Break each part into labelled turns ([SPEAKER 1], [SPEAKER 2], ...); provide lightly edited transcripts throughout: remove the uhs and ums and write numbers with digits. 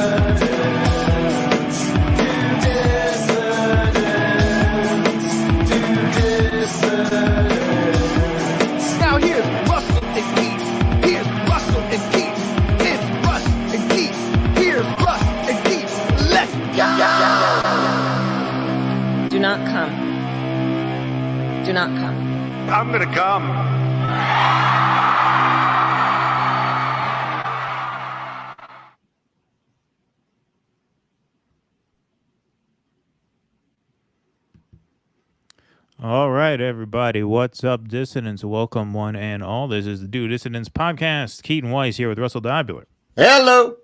[SPEAKER 1] Now here's Russell and Keith. Here's Russell and Keith. It's Russ and Keith. Here's Russ and Keith. Let's go.
[SPEAKER 2] Do not come. Do not come.
[SPEAKER 3] I'm gonna come.
[SPEAKER 4] All right, everybody. What's up, dissidents? Welcome, one and all. This is the DueDissidence podcast. Keaton Weiss here with Russell Dibular.
[SPEAKER 5] Hello.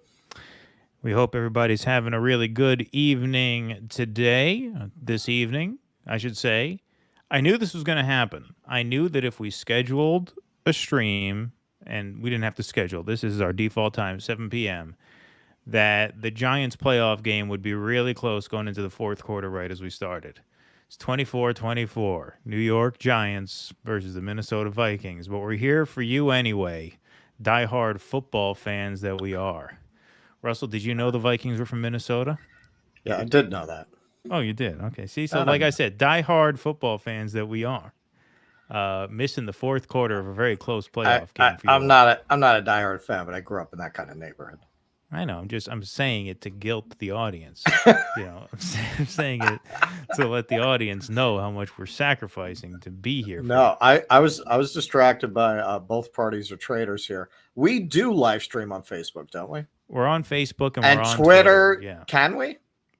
[SPEAKER 4] We hope everybody's having a really good evening today. This evening, I should say. I knew this was going to happen. I knew that if we scheduled a stream, and we didn't have to schedule, this is our default time, 7 p.m., that the Giants playoff game would be really close going into the fourth quarter right as we started. It's 24-24, New York Giants versus the Minnesota Vikings. But we're here for you anyway, diehard football fans that we are. Russell, did you know the Vikings were from Minnesota?
[SPEAKER 5] Yeah, I did know that.
[SPEAKER 4] Oh, you did? Okay. See, so like I said, diehard football fans that we are. Missing the fourth quarter of a very close playoff game for you.
[SPEAKER 5] I'm not a diehard fan, but I grew up in that kind of neighborhood.
[SPEAKER 4] I know. I'm saying it to guilt the audience. I'm saying it to let the audience know how much we're sacrificing to be here.
[SPEAKER 5] No, I was distracted by both parties are traitors here. We do live stream on Facebook, don't we?
[SPEAKER 4] We're on Facebook and we're on
[SPEAKER 5] Twitter.
[SPEAKER 4] Yeah,
[SPEAKER 5] can we?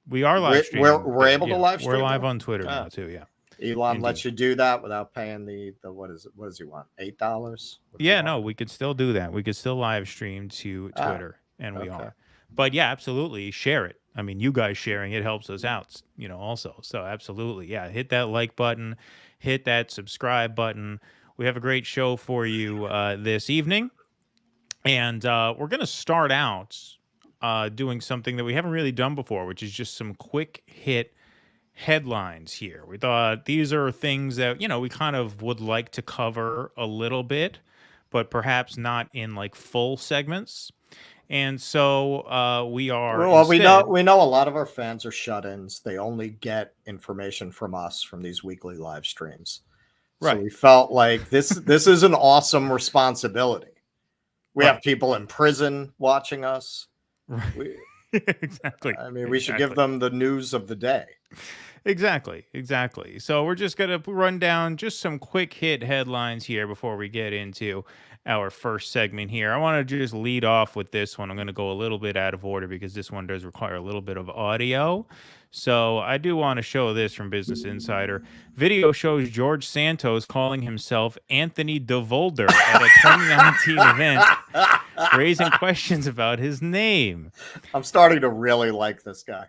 [SPEAKER 4] We are live streaming.
[SPEAKER 5] We're able to live stream.
[SPEAKER 4] We're live on Twitter now too. Yeah.
[SPEAKER 5] Elon
[SPEAKER 4] Indeed.
[SPEAKER 5] lets you do that without paying the what is it? What does he want? $8?
[SPEAKER 4] Yeah, no, we could still do that. We could still live stream to Twitter. And we are. But yeah, absolutely. Share it. I mean, you guys sharing it helps us out, also. So absolutely. Yeah. Hit that like button, hit that subscribe button. We have a great show for you this evening. And we're going to start out doing something that we haven't really done before, which is just some quick hit headlines here. We thought these are things that, we kind of would like to cover a little bit, but perhaps not in like full segments. And so we are.
[SPEAKER 5] Well, we know a lot of our fans are shut-ins. They only get information from us from these weekly live streams.
[SPEAKER 4] Right.
[SPEAKER 5] So we felt like this is an awesome responsibility. We have people in prison watching us.
[SPEAKER 4] Right. Exactly.
[SPEAKER 5] I mean, we should give them the news of the day.
[SPEAKER 4] Exactly. So we're just going to run down just some quick hit headlines here before we get into our first segment here. I want to just lead off with this one. I'm going to go a little bit out of order because this one does require a little bit of audio. So I do want to show this from Business Insider. Video shows George Santos calling himself Anthony DeVolder at a 2019 event, raising questions about his name.
[SPEAKER 5] I'm starting to really like this guy.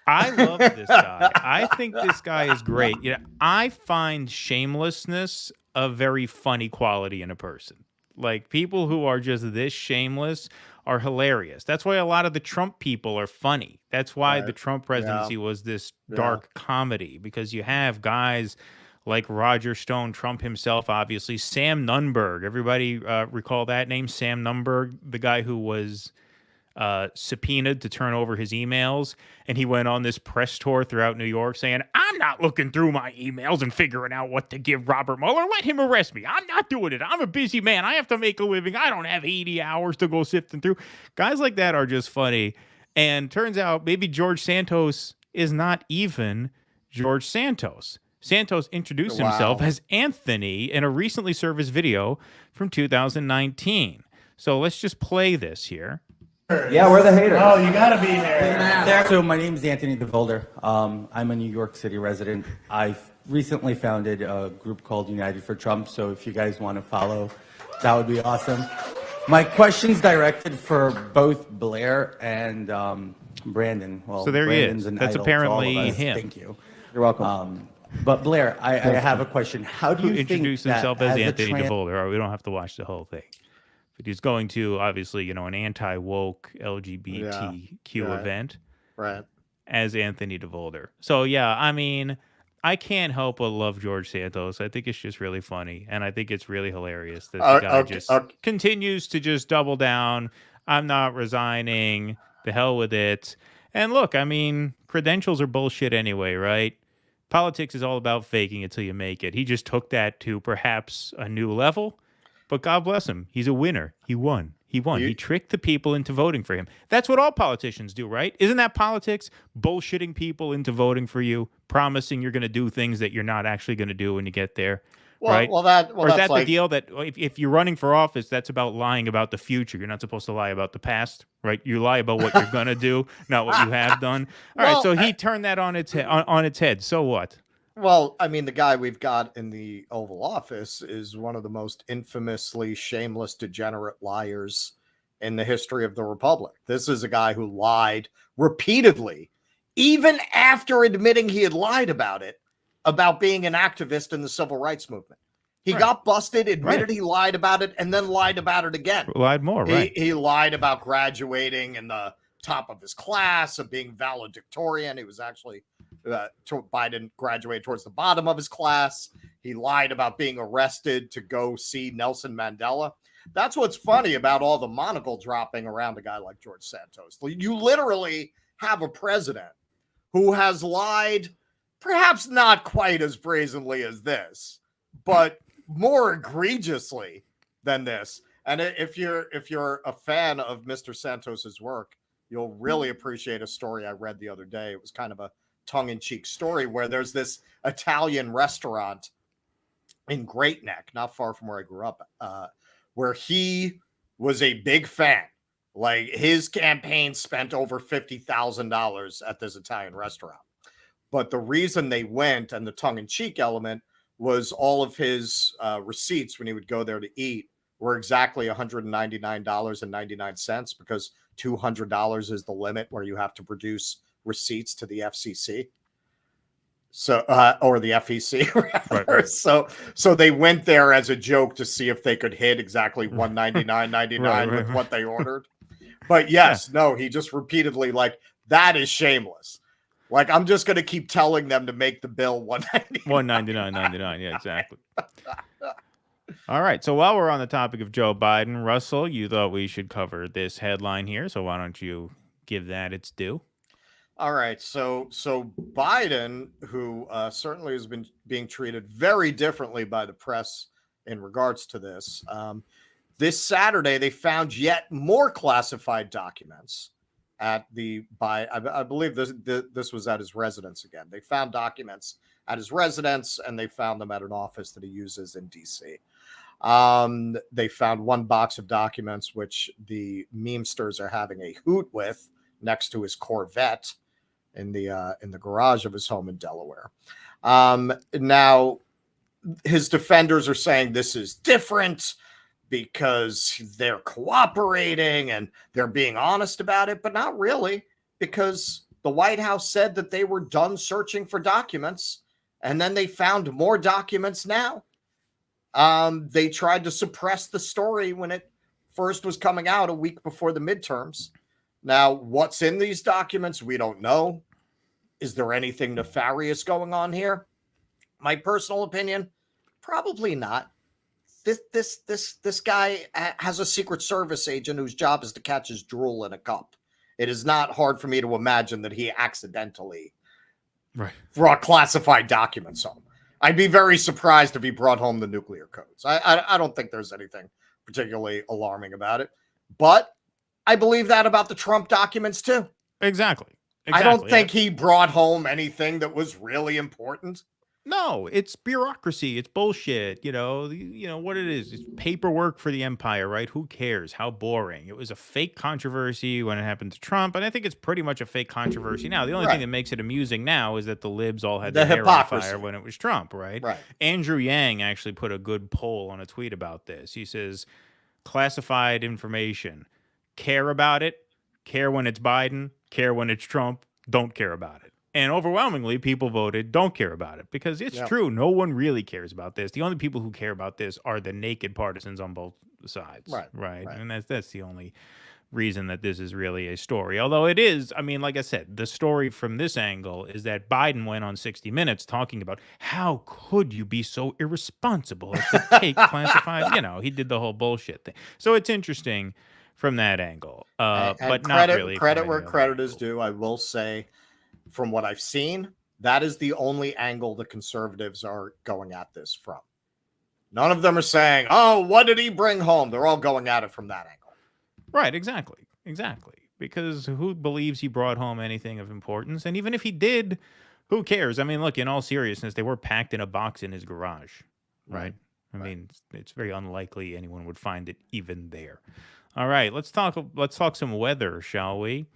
[SPEAKER 4] I love this guy. I think this guy is great. I find shamelessness a very funny quality in a person. Like, people who are just this shameless are hilarious. That's why a lot of the Trump people are funny. That's why the Trump presidency was this dark comedy, because you have guys like Roger Stone, Trump himself, obviously, Sam Nunberg. Everybody recall that name, Sam Nunberg, the guy who was subpoenaed to turn over his emails, and he went on this press tour throughout New York saying, I'm not looking through my emails and figuring out what to give Robert Mueller. Let him arrest me. I'm not doing it. I'm a busy man. I have to make a living. I don't have 80 hours to go sifting through. Guys like that are just funny. And turns out maybe George Santos is not even George Santos. Santos introduced himself as Anthony in a recently serviced video from 2019. So let's just play this here.
[SPEAKER 6] Yeah, we're the haters.
[SPEAKER 7] Oh, you gotta be here.
[SPEAKER 6] So my name is Anthony DeVolder. I'm a New York City resident. I recently founded a group called United for Trump. So if you guys want to follow, that would be awesome. My question's directed for both Blair and Brandon. Well,
[SPEAKER 4] so there
[SPEAKER 6] Brandon's
[SPEAKER 4] he is.
[SPEAKER 6] An
[SPEAKER 4] That's
[SPEAKER 6] idol
[SPEAKER 4] apparently
[SPEAKER 6] to all of us.
[SPEAKER 4] him.
[SPEAKER 6] Thank you.
[SPEAKER 5] You're welcome.
[SPEAKER 6] But Blair, I have a question. How do you
[SPEAKER 4] introduce
[SPEAKER 6] think
[SPEAKER 4] himself
[SPEAKER 6] that
[SPEAKER 4] as Anthony DeVolder? Or we don't have to watch the whole thing. But he's going to, obviously, an anti-woke LGBTQ event as Anthony DeVolder. So, yeah, I mean, I can't help but love George Santos. I think it's just really funny, and I think it's really hilarious that the guy continues to just double down. I'm not resigning. The hell with it. And look, I mean, credentials are bullshit anyway, right? Politics is all about faking it till you make it. He just took that to perhaps a new level, but God bless him. He's a winner. He won. He won. He tricked the people into voting for him. That's what all politicians do, right? Isn't that politics? Bullshitting people into voting for you, promising you're going to do things that you're not actually going to do when you get there.
[SPEAKER 5] Well,
[SPEAKER 4] right?
[SPEAKER 5] Or is
[SPEAKER 4] that's
[SPEAKER 5] that
[SPEAKER 4] the deal that if you're running for office, that's about lying about the future. You're not supposed to lie about the past, right? You lie about what you're going to do, not what you have done. All right, so he turned that on its head. So what?
[SPEAKER 5] Well, I mean, the guy we've got in the Oval Office is one of the most infamously shameless, degenerate liars in the history of the Republic. This is a guy who lied repeatedly, even after admitting he had lied about it, about being an activist in the civil rights movement. He got busted, admitted he lied about it, and then lied about it again.
[SPEAKER 4] Lied more, right?
[SPEAKER 5] He lied about graduating in the top of his class, of being valedictorian. He was actually Biden graduated towards the bottom of his class. He lied about being arrested to go see Nelson Mandela. That's what's funny about all the monocle dropping around a guy like George Santos. You literally have a president who has lied, perhaps not quite as brazenly as this, but more egregiously than this. And if you're a fan of Mr. Santos's work, you'll really appreciate a story I read the other day. It was kind of a tongue-in-cheek story where there's this Italian restaurant in Great Neck, not far from where I grew up, where he was a big fan. Like, his campaign spent over $50,000 at this Italian restaurant. But the reason they went, and the tongue-in-cheek element, was all of his receipts when he would go there to eat were exactly $199.99, because $200 is the limit where you have to produce receipts to the FCC. So, or the FEC. Right. So they went there as a joke to see if they could hit exactly $199.99 with what they ordered. But yes, no, he just repeatedly, like, that is shameless. Like, I'm just going to keep telling them to make the bill
[SPEAKER 4] $199.99. Yeah, exactly. All right. So while we're on the topic of Joe Biden, Russell, you thought we should cover this headline here. So why don't you give that its due?
[SPEAKER 5] All right. So Biden, who certainly has been being treated very differently by the press in regards to this, this Saturday, they found yet more classified documents I believe this was at his residence again. They found documents at his residence, and they found them at an office that he uses in DC. They found one box of documents which the memesters are having a hoot with next to his Corvette in the garage of his home in Delaware. Now, his defenders are saying this is different because they're cooperating and they're being honest about it, but not really, because the White House said that they were done searching for documents, and then they found more documents now. They tried to suppress the story when it first was coming out a week before the midterms. Now, what's in these documents, we don't know. Is there anything nefarious going on here? My personal opinion, probably not. This guy has a Secret Service agent whose job is to catch his drool in a cup. It is not hard for me to imagine that he accidentally brought classified documents home. I'd be very surprised if he brought home the nuclear codes. I don't think there's anything particularly alarming about it. But I believe that about the Trump documents too.
[SPEAKER 4] Exactly.
[SPEAKER 5] I don't think he brought home anything that was really important.
[SPEAKER 4] No, it's bureaucracy. It's bullshit. You know what it is. It's paperwork for the empire, right? Who cares? How boring. It was a fake controversy when it happened to Trump, and I think it's pretty much a fake controversy now. The only thing that makes it amusing now is that the libs all had their hair on fire when it was Trump, right? Andrew Yang actually put a good poll on a tweet about this. He says, classified information. Care about it. Care when it's Biden. Care when it's Trump. Don't care about it. And overwhelmingly, people voted don't care about it, because it's true. No one really cares about this. The only people who care about this are the naked partisans on both sides. Right. And that's the only reason that this is really a story. Although it is, I mean, like I said, the story from this angle is that Biden went on 60 Minutes talking about how could you be so irresponsible as to take classified, he did the whole bullshit thing. So it's interesting from that angle,
[SPEAKER 5] And
[SPEAKER 4] but not
[SPEAKER 5] credit
[SPEAKER 4] really
[SPEAKER 5] credit
[SPEAKER 4] from
[SPEAKER 5] where
[SPEAKER 4] any other
[SPEAKER 5] credit is
[SPEAKER 4] angle.
[SPEAKER 5] due. I will say, from what I've seen, that is the only angle the conservatives are going at this from. None of them are saying, "Oh, what did he bring home?" They're all going at it from that angle.
[SPEAKER 4] Right, exactly. Because who believes he brought home anything of importance? And even if he did, who cares? I mean, look, in all seriousness, they were packed in a box in his garage, right? I mean, it's very unlikely anyone would find it even there. All right, let's talk some weather, shall we?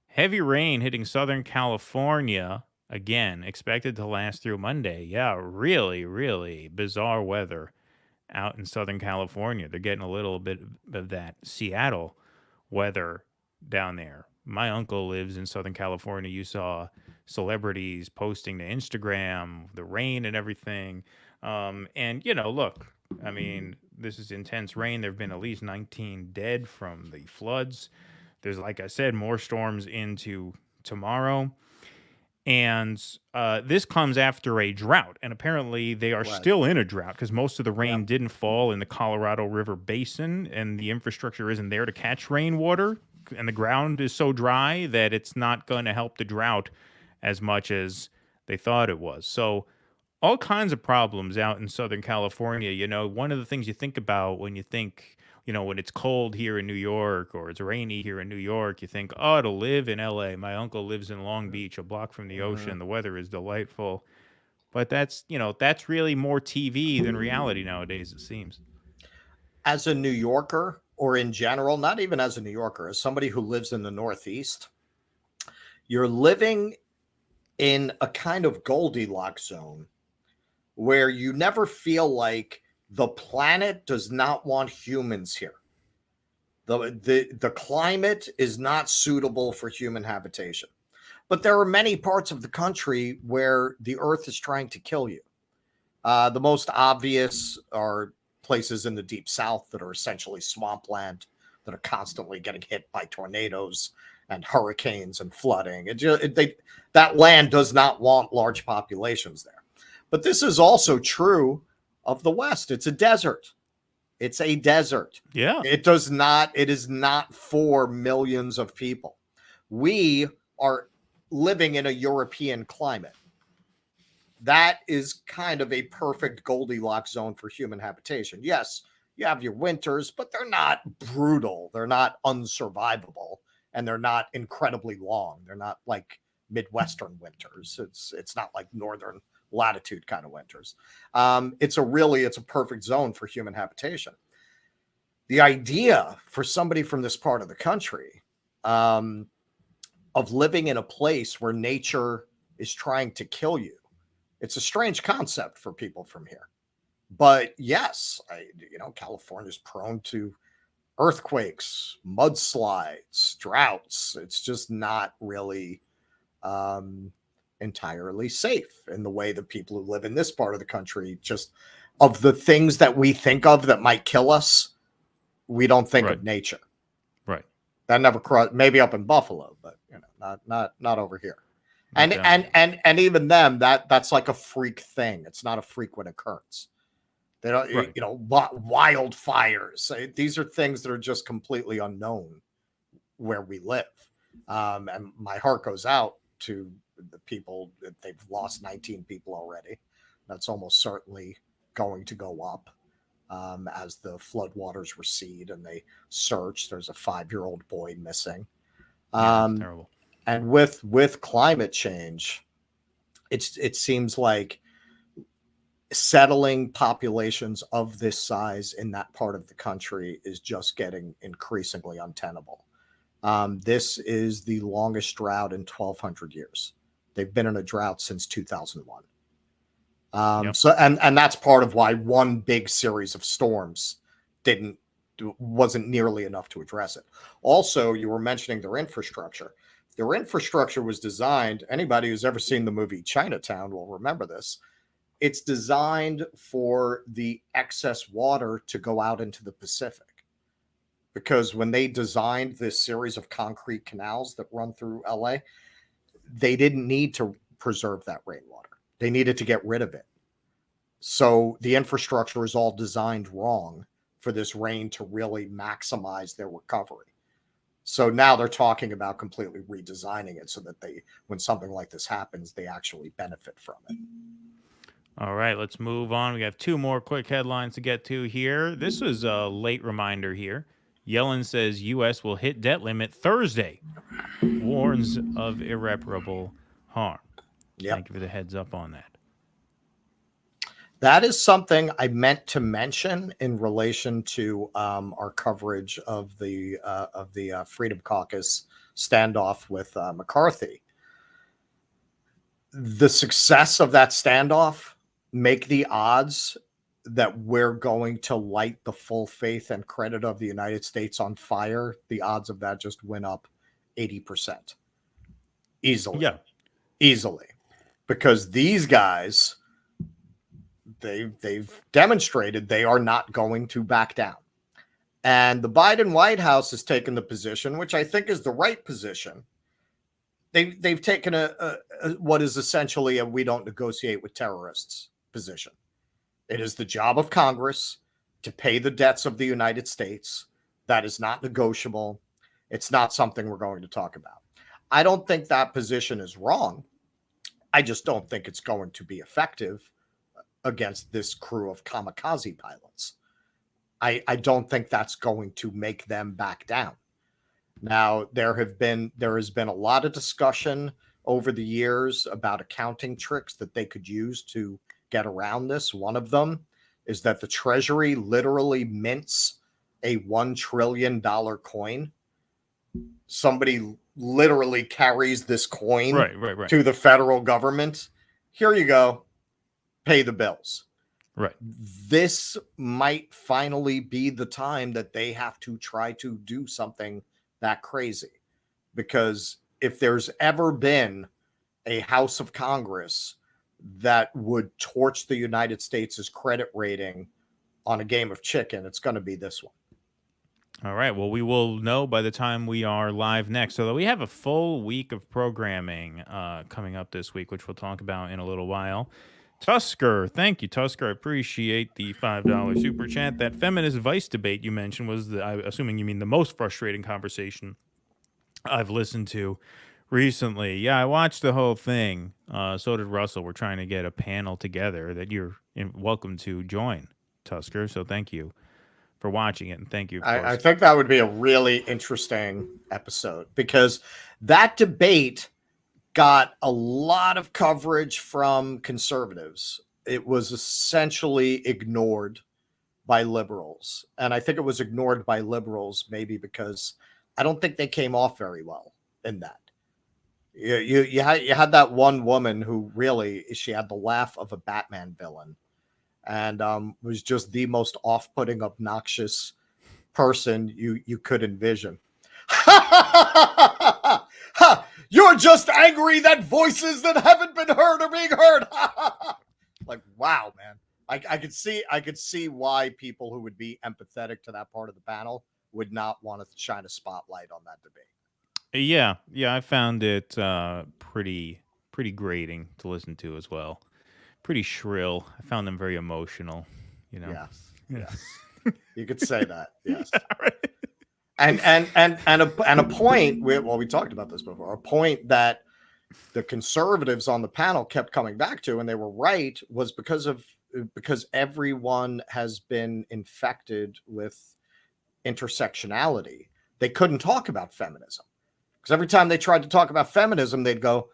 [SPEAKER 4] Heavy rain hitting Southern California again, expected to last through Monday. Yeah, really, really bizarre weather out in Southern California. They're getting a little bit of that Seattle weather down there. My uncle lives in Southern California. You saw celebrities posting to Instagram, the rain and everything. And, look, I mean, this is intense rain. There have been at least 19 dead from the floods. There's, like I said, more storms into tomorrow. And this comes after a drought. And apparently they are still in a drought because most of the rain didn't fall in the Colorado River Basin, and the infrastructure isn't there to catch rainwater. And the ground is so dry that it's not going to help the drought as much as they thought it was. So all kinds of problems out in Southern California. One of the things you think about when you think, when it's cold here in New York or it's rainy here in New York, you think, oh, to live in LA. My uncle lives in Long Beach, a block from the ocean. The weather is delightful. But that's really more TV than reality nowadays, it seems.
[SPEAKER 5] As a New Yorker, or in general, not even as a New Yorker, as somebody who lives in the Northeast, you're living in a kind of Goldilocks zone where you never feel like the planet does not want humans here. The climate is not suitable for human habitation. But there are many parts of the country where the earth is trying to kill you. The most obvious are places in the deep south that are essentially swampland, that are constantly getting hit by tornadoes and hurricanes and flooding. That land does not want large populations there. But this is also true of the West. It's a desert. It's a desert.
[SPEAKER 4] Yeah.
[SPEAKER 5] It is not for millions of people. We are living in a European climate. That is kind of a perfect Goldilocks zone for human habitation. Yes, you have your winters, but they're not brutal. They're not unsurvivable, and they're not incredibly long. They're not like Midwestern winters. It's not like northern latitude kind of winters. It's a perfect zone for human habitation. The idea for somebody from this part of the country of living in a place where nature is trying to kill you, it's a strange concept for people from here. But yes, California is prone to earthquakes, mudslides, droughts. It's just not really entirely safe in the way that people who live in this part of the country, just of the things that we think of that might kill us, we don't think of nature.
[SPEAKER 4] Right.
[SPEAKER 5] That never crossed, maybe up in Buffalo, but not over here. And even them, that's like a freak thing. It's not a frequent occurrence. They don't, wildfires. These are things that are just completely unknown where we live. And my heart goes out to the people that they've lost 19 people already. That's almost certainly going to go up as the floodwaters recede and they search. There's a 5-year-old boy missing.
[SPEAKER 4] Terrible.
[SPEAKER 5] And with climate change, it seems like settling populations of this size in that part of the country is just getting increasingly untenable. This is the longest drought in 1,200 years. They've been in a drought since 2001. So that's part of why one big series of storms wasn't nearly enough to address it. Also, you were mentioning their infrastructure. Their infrastructure was designed, anybody who's ever seen the movie Chinatown will remember this. It's designed for the excess water to go out into the Pacific. Because when they designed this series of concrete canals that run through LA, they didn't need to preserve that rainwater. They needed to get rid of it. So the infrastructure is all designed wrong for this rain to really maximize their recovery. So now they're talking about completely redesigning it so that when something like this happens, they actually benefit from it.
[SPEAKER 4] All right, let's move on. We have two more quick headlines to get to here. This was a late reminder here. Yellen says U.S. will hit debt limit Thursday. Warns of irreparable harm.
[SPEAKER 5] Yep.
[SPEAKER 4] Thank you for the heads up on that.
[SPEAKER 5] That is something I meant to mention in relation to our coverage of the Freedom Caucus standoff with McCarthy. The success of that standoff make the odds that we're going to light the full faith and credit of the United States on fire. The odds of that just went up 80% easily.
[SPEAKER 4] Yeah,
[SPEAKER 5] easily, because these guys, they've demonstrated they are not going to back down. And the Biden White House has taken the position, which I think is the right position. They've taken a what is essentially a we don't negotiate with terrorists position. It is the job of Congress to pay the debts of the United States. That is not negotiable. It's not something we're going to talk about. I don't think that position is wrong. I just don't think it's going to be effective against this crew of kamikaze pilots. I don't think that's going to make them back down. Now, there has been a lot of discussion over the years about accounting tricks that they could use to get around this. One of them is that the Treasury literally mints a $1 trillion coin. Somebody literally carries this coin
[SPEAKER 4] right.
[SPEAKER 5] to the federal government. Here you go. Pay the bills.
[SPEAKER 4] Right.
[SPEAKER 5] This might finally be the time that they have to try to do something that crazy. Because if there's ever been a House of Congress that would torch the United States' credit rating on a game of chicken, it's going to be this one.
[SPEAKER 4] All right. Well, we will know by the time we are live next. So we have a full week of programming coming up this week, which we'll talk about in a little while. Tusker, thank you, Tusker. I appreciate the $5 super chat. That feminist vice debate you mentioned was, I'm assuming you mean the most frustrating conversation I've listened to recently. Yeah, I watched the whole thing. So did Russell. We're trying to get a panel together that you're welcome to join, Tusker. So thank you for watching it, and thank you.
[SPEAKER 5] I think that would be a really interesting episode, because that debate got a lot of coverage from conservatives. It was essentially ignored by liberals. And I think it was ignored by liberals maybe because I don't think they came off very well in that. You had that one woman who really, she had the laugh of a Batman villain, and was just the most off-putting, obnoxious person you could envision. You're just angry that voices that haven't been heard are being heard. Like, wow, man. I could see why people who would be empathetic to that part of the panel would not want to shine a spotlight on that debate.
[SPEAKER 4] Yeah, I found it pretty grating to listen to as well. Pretty shrill. I found them very emotional. You know.
[SPEAKER 5] Yes. You could say that. Yes. And a point. We talked about this before. A point that the conservatives on the panel kept coming back to, and they were right, was because everyone has been infected with intersectionality. They couldn't talk about feminism. Because every time they tried to talk about feminism, they'd go,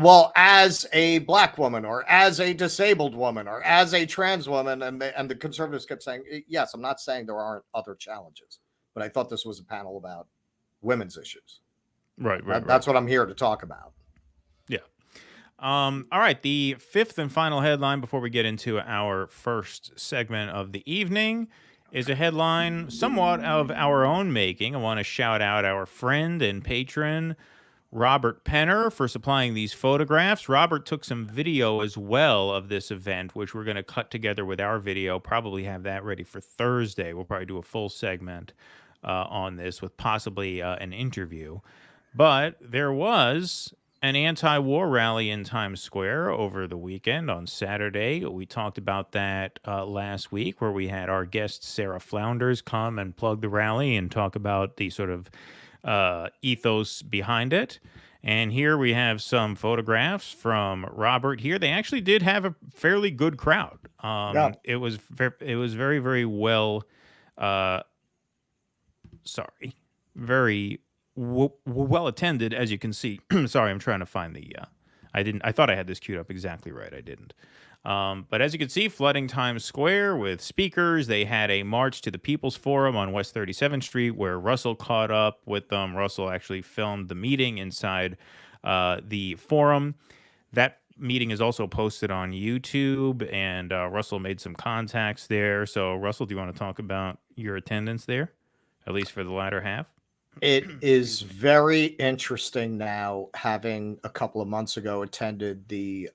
[SPEAKER 5] well, as a black woman, or as a disabled woman, or as a trans woman, and the conservatives kept saying, yes, I'm not saying there aren't other challenges, but I thought this was a panel about women's issues.
[SPEAKER 4] Right.
[SPEAKER 5] That's what I'm here to talk about.
[SPEAKER 4] Yeah. All right. The fifth and final headline before we get into our first segment of the evening is a headline somewhat of our own making. I want to shout out our friend and patron, Robert Penner, for supplying these photographs. Robert took some video as well of this event, which we're going to cut together with our video, probably have that ready for Thursday. We'll probably do a full segment on this with possibly an interview. But there was an anti-war rally in Times Square over the weekend on Saturday. We talked about that last week, where we had our guest Sarah Flounders come and plug the rally and talk about the sort of ethos behind it. And here we have some photographs from Robert here. They actually did have a fairly good crowd. It was very, very well, very well attended, as you can see. Sorry, I'm trying to find the, I thought I had this queued up exactly right. I didn't. But as you can see, flooding Times Square with speakers. They had a march to the People's Forum on West 37th Street, where Russell caught up with them. Russell actually filmed the meeting inside the forum. That meeting is also posted on YouTube, and Russell made some contacts there. So, Russell, do you want to talk about your attendance there, at least for the latter half?
[SPEAKER 5] It is very interesting now, having a couple of months ago attended the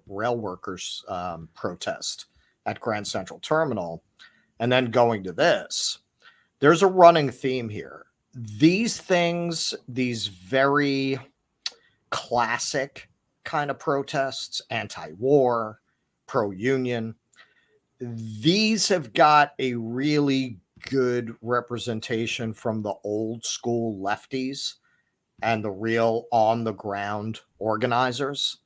[SPEAKER 5] rail workers protest at Grand Central Terminal, and then going to this. There's a running theme here. These things, these very classic kind of protests, anti-war, pro-union, these have got a really good representation from the old school lefties and the real on the ground organizers.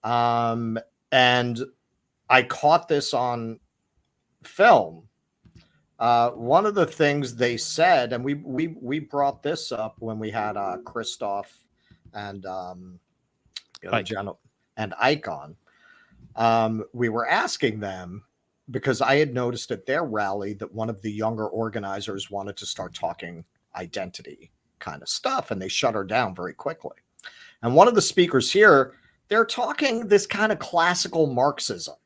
[SPEAKER 5] And I caught this on film. One of the things they said, and we brought this up when we had Christoph and and Ike on. We were asking them, because I had noticed at their rally that one of the younger organizers wanted to start talking identity kind of stuff, and they shut her down very quickly. And one of the speakers here, they're talking this kind of classical Marxism.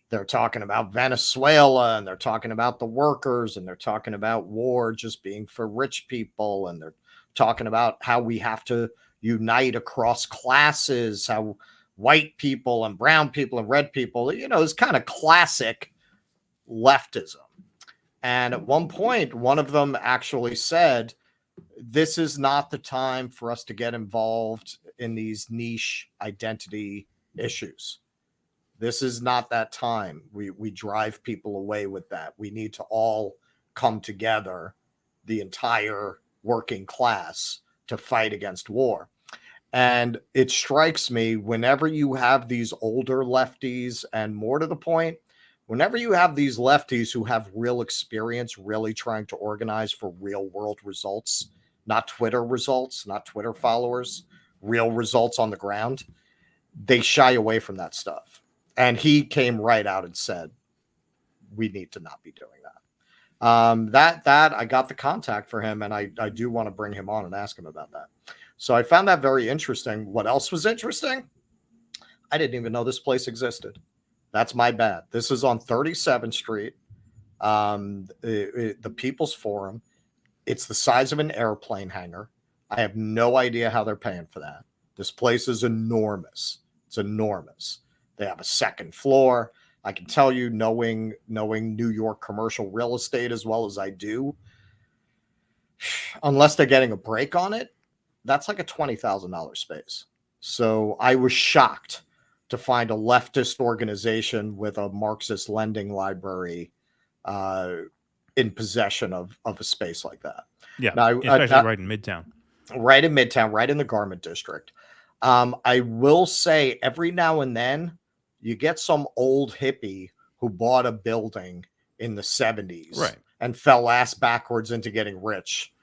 [SPEAKER 5] They're talking about Venezuela, and they're talking about the workers, and they're talking about war just being for rich people, and they're talking about how we have to unite across classes, how white people and brown people and red people, it's kind of classic leftism. And at one point, one of them actually said, this is not the time for us to get involved in these niche identity issues. This is not that time. We drive people away with that. We need to all come together, the entire working class, to fight against war. And it strikes me, whenever you have these older lefties, and more to the point, whenever you have these lefties who have real experience really trying to organize for real world results, not Twitter results, not Twitter followers, real results on the ground, they shy away from that stuff. And he came right out and said, we need to not be doing that. That I got the contact for him, and I do want to bring him on and ask him about that. So I found that very interesting. What else was interesting? I didn't even know this place existed. That's my bad. This is on 37th Street, the People's Forum. It's the size of an airplane hangar. I have no idea how they're paying for that. This place is enormous. It's enormous. They have a second floor. I can tell you, knowing New York commercial real estate as well as I do, unless they're getting a break on it, that's like a $20,000 space. So I was shocked to find a leftist organization with a Marxist lending library in possession of a space like that.
[SPEAKER 4] Yeah, now, especially right in Midtown.
[SPEAKER 5] Right in Midtown, right in the garment district. I will say, every now and then you get some old hippie who bought a building in the 70s,
[SPEAKER 4] right,
[SPEAKER 5] and fell ass backwards into getting rich,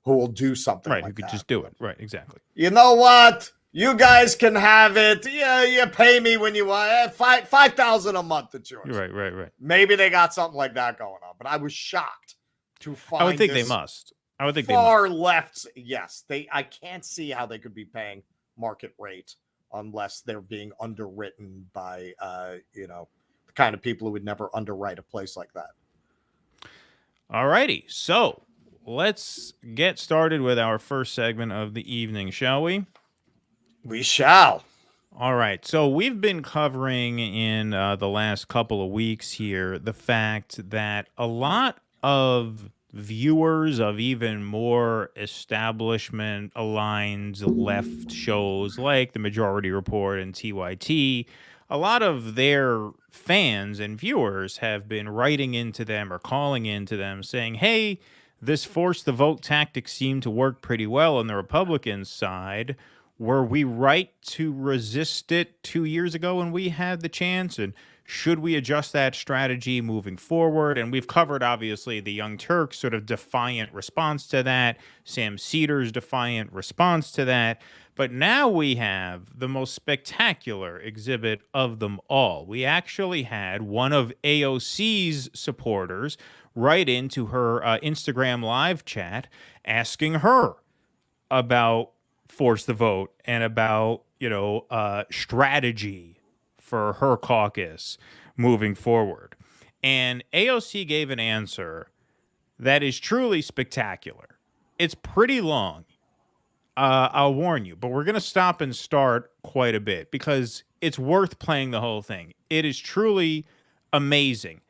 [SPEAKER 5] who will do something
[SPEAKER 4] right,
[SPEAKER 5] like
[SPEAKER 4] who could
[SPEAKER 5] that.
[SPEAKER 4] just do it. Right, exactly.
[SPEAKER 5] You know what? You guys can have it. Yeah, you pay me when you want. $5,000 a month, it's yours.
[SPEAKER 4] Right.
[SPEAKER 5] Maybe they got something like that going on, but I was shocked to find.
[SPEAKER 4] I would think they must. I would think
[SPEAKER 5] far
[SPEAKER 4] they must.
[SPEAKER 5] left. Yes, I can't see how they could be paying market rate unless they're being underwritten by the kind of people who would never underwrite a place like that.
[SPEAKER 4] All righty, so let's get started with our first segment of the evening, shall we?
[SPEAKER 5] We shall.
[SPEAKER 4] All right, so we've been covering in the last couple of weeks here the fact that a lot of viewers of even more establishment aligned left shows like The Majority Report and TYT, a lot of their fans and viewers have been writing into them or calling into them saying, hey, this force the vote tactic seemed to work pretty well on the Republican side. Were we right to resist it 2 years ago when we had the chance? And should we adjust that strategy moving forward? And we've covered, obviously, the Young Turks' sort of defiant response to that, Sam Cedars' defiant response to that. But now we have the most spectacular exhibit of them all. We actually had one of AOC's supporters write into her Instagram live chat asking her about force the vote and about, strategy for her caucus moving forward. And AOC gave an answer that is truly spectacular. It's pretty long. I'll warn you, but we're going to stop and start quite a bit because it's worth playing the whole thing. It is truly amazing.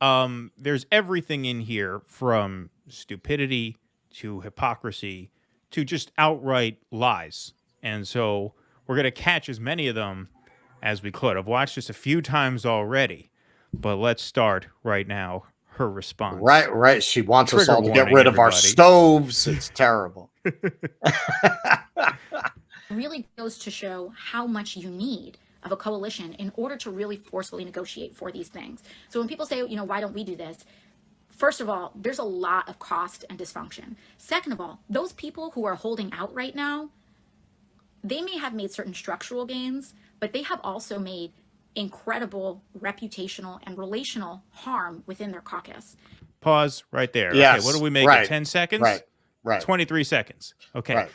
[SPEAKER 4] There's everything in here from stupidity to hypocrisy to just outright lies. And so we're going to catch as many of them as we could. I've watched this a few times already, but let's start right now. Her response.
[SPEAKER 5] Right. She wants us
[SPEAKER 4] Trigger
[SPEAKER 5] all to get
[SPEAKER 4] warning,
[SPEAKER 5] rid of our
[SPEAKER 4] everybody.
[SPEAKER 5] stoves. It's terrible.
[SPEAKER 8] Really goes to show how much you need of a coalition in order to really forcefully negotiate for these things. So when people say, why don't we do this? First of all, there's a lot of cost and dysfunction. Second of all, those people who are holding out right now, they may have made certain structural gains, but they have also made incredible reputational and relational harm within their caucus.
[SPEAKER 4] Pause right there.
[SPEAKER 5] Yes,
[SPEAKER 4] Okay, what do we make
[SPEAKER 5] right,
[SPEAKER 4] it? 10 seconds?
[SPEAKER 5] Right.
[SPEAKER 4] 23 seconds. Okay.
[SPEAKER 5] Right.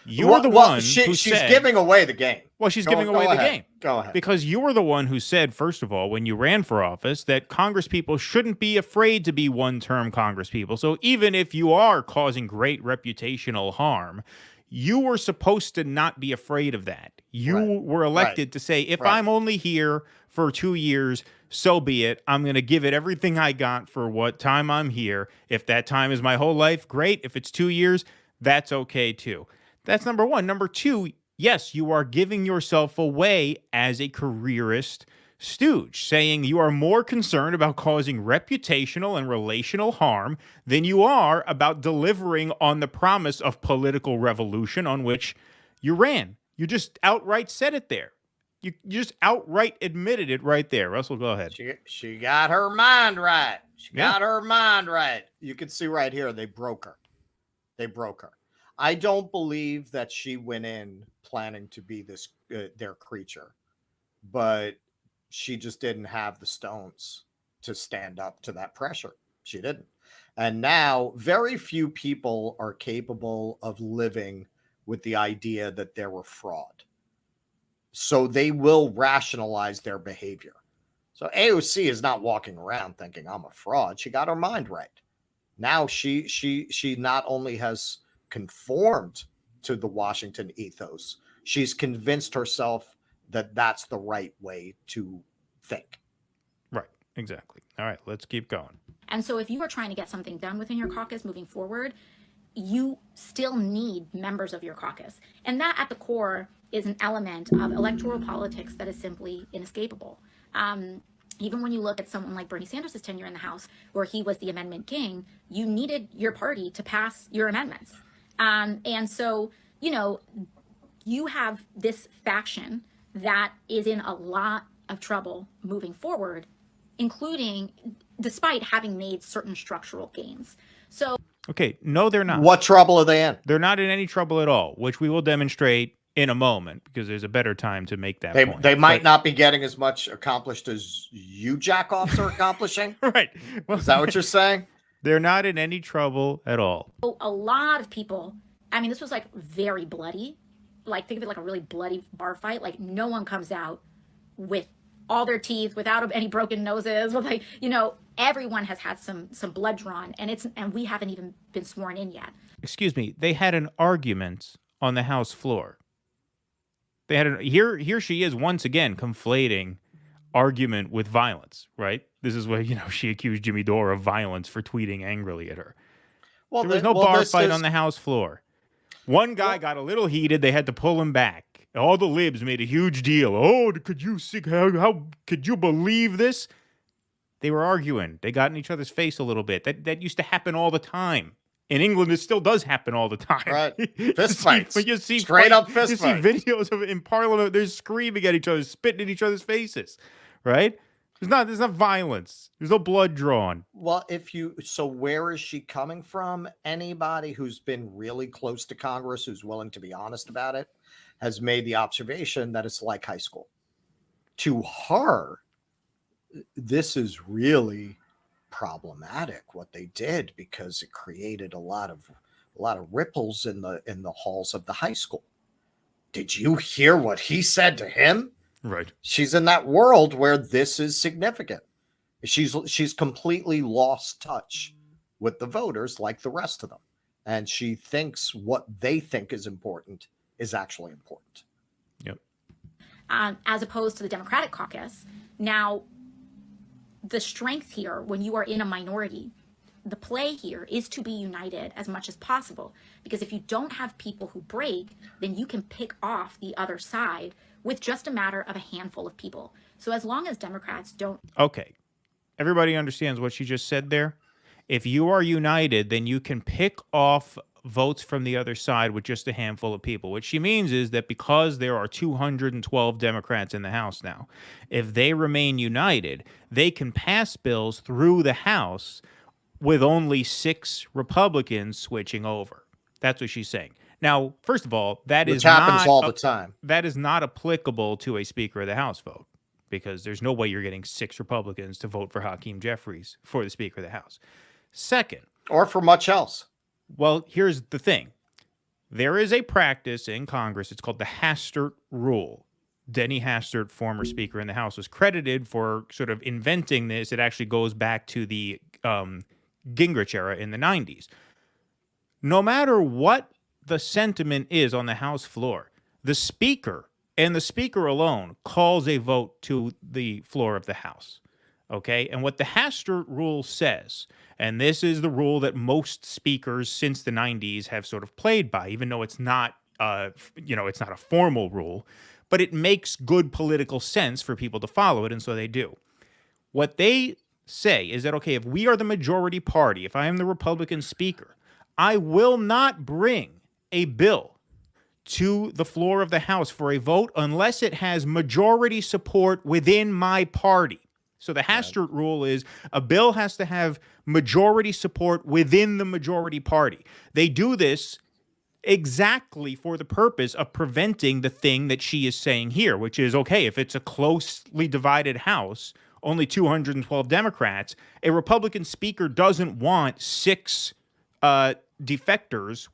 [SPEAKER 4] You're the one who
[SPEAKER 5] she's
[SPEAKER 4] said...
[SPEAKER 5] giving away the game.
[SPEAKER 4] Well, she's
[SPEAKER 5] Go
[SPEAKER 4] giving away the
[SPEAKER 5] ahead.
[SPEAKER 4] game.
[SPEAKER 5] Go ahead.
[SPEAKER 4] Because you were the one who said, first of all, when you ran for office, that Congress people shouldn't be afraid to be one-term Congress people. So even if you are causing great reputational harm, you were supposed to not be afraid of that. You were elected to say, if I'm only here for 2 years, so be it. I'm going to give it everything I got for what time I'm here. If that time is my whole life, great. If it's 2 years, that's okay too. That's number one. Number two, yes, you are giving yourself away as a careerist stooge, saying you are more concerned about causing reputational and relational harm than you are about delivering on the promise of political revolution on which you ran. You just outright said it there. You just outright admitted it right there. Russell, go ahead.
[SPEAKER 5] She got her mind right. She got her mind right. You can see right here, they broke her. I don't believe that she went in planning to be this their creature, but she just didn't have the stones to stand up to that pressure. She didn't. And now very few people are capable of living with the idea that they were fraud. So they will rationalize their behavior. So AOC is not walking around thinking I'm a fraud. She got her mind right. Now she not only has conformed to the Washington ethos, she's convinced herself that that's the right way to think.
[SPEAKER 4] Right, exactly. All right, let's keep going.
[SPEAKER 8] And so if you are trying to get something done within your caucus moving forward, you still need members of your caucus. And that at the core is an element of electoral politics that is simply inescapable. Even when you look at someone like Bernie Sanders' tenure in the House, where he was the amendment king, you needed your party to pass your amendments. And so, you have this faction that is in a lot of trouble moving forward, including despite having made certain structural gains. So,
[SPEAKER 4] okay, no, they're not.
[SPEAKER 5] What trouble are they in?
[SPEAKER 4] They're not in any trouble at all, which we will demonstrate in a moment because there's a better time to make that point.
[SPEAKER 5] They might not be getting as much accomplished as you jackoffs are accomplishing.
[SPEAKER 4] Right. Well,
[SPEAKER 5] Is that what you're saying?
[SPEAKER 4] They're not in any trouble at all.
[SPEAKER 8] a lot of people, this was like very bloody. Like, think of it like a really bloody bar fight. Like, no one comes out with all their teeth, without any broken noses, with everyone has had some blood drawn, and we haven't even been sworn in yet.
[SPEAKER 4] Excuse me. They had an argument on the House floor. They had here she is once again conflating argument with violence, right? This is where, she accused Jimmy Dore of violence for tweeting angrily at her.
[SPEAKER 5] Well,
[SPEAKER 4] there was no bar fight on the House floor. One guy got a little heated. They had to pull him back. All the libs made a huge deal. Oh, could you see how could you believe this? They were arguing. They got in each other's face a little bit. That used to happen all the time. In England, it still does happen all the time.
[SPEAKER 5] Right. Fist fights.
[SPEAKER 4] When you see
[SPEAKER 5] Straight up fist
[SPEAKER 4] you
[SPEAKER 5] fights.
[SPEAKER 4] see videos of it in Parliament. They're screaming at each other, spitting in each other's faces. Right? There's not violence. There's no blood drawn.
[SPEAKER 5] Well, so where is she coming from? Anybody who's been really close to Congress, who's willing to be honest about it, has made the observation that it's like high school. To her, this is really problematic what they did, because it created a lot of ripples in the halls of the high school. Did you hear what he said to him?
[SPEAKER 4] Right.
[SPEAKER 5] She's in that world where this is significant. She's completely lost touch with the voters like the rest of them. And she thinks what they think is important is actually important.
[SPEAKER 4] Yep.
[SPEAKER 8] As opposed to the Democratic caucus. Now, the strength here, when you are in a minority, the play here is to be united as much as possible. Because if you don't have people who break, then you can pick off the other side with just a matter of a handful of people. So as long as Democrats don't...
[SPEAKER 4] Okay. Everybody understands what she just said there? If you are united, then you can pick off votes from the other side with just a handful of people. What she means is that because there are 212 Democrats in the House now, if they remain united, they can pass bills through the House with only 6 Republicans switching over. That's what she's saying. Now, first of all,
[SPEAKER 5] Which happens all the time.
[SPEAKER 4] That is not applicable to a Speaker of the House vote, because there's no way you're getting 6 Republicans to vote for Hakeem Jeffries for the Speaker of the House. Second,
[SPEAKER 5] or for much else.
[SPEAKER 4] Well, here's the thing. There is a practice in Congress. It's called the Hastert Rule. Denny Hastert, former Speaker in the House, was credited for sort of inventing this. It actually goes back to the Gingrich era in the 90s. No matter what the sentiment is on the House floor, the Speaker, and the Speaker alone, calls a vote to the floor of the House. Okay? And what the Hastert Rule says, and this is the rule that most speakers since the 90s have sort of played by, even though it's not, it's not a formal rule, but it makes good political sense for people to follow it, and so they do. What they say is that, okay, if we are the majority party, if I am the Republican Speaker, I will not bring a bill to the floor of the House for a vote unless it has majority support within my party. So the Hastert Rule is a bill has to have majority support within the majority party. They do this exactly for the purpose of preventing the thing that she is saying here, which is, okay, if it's a closely divided House, only 212 Democrats, a Republican Speaker doesn't want 6 defectors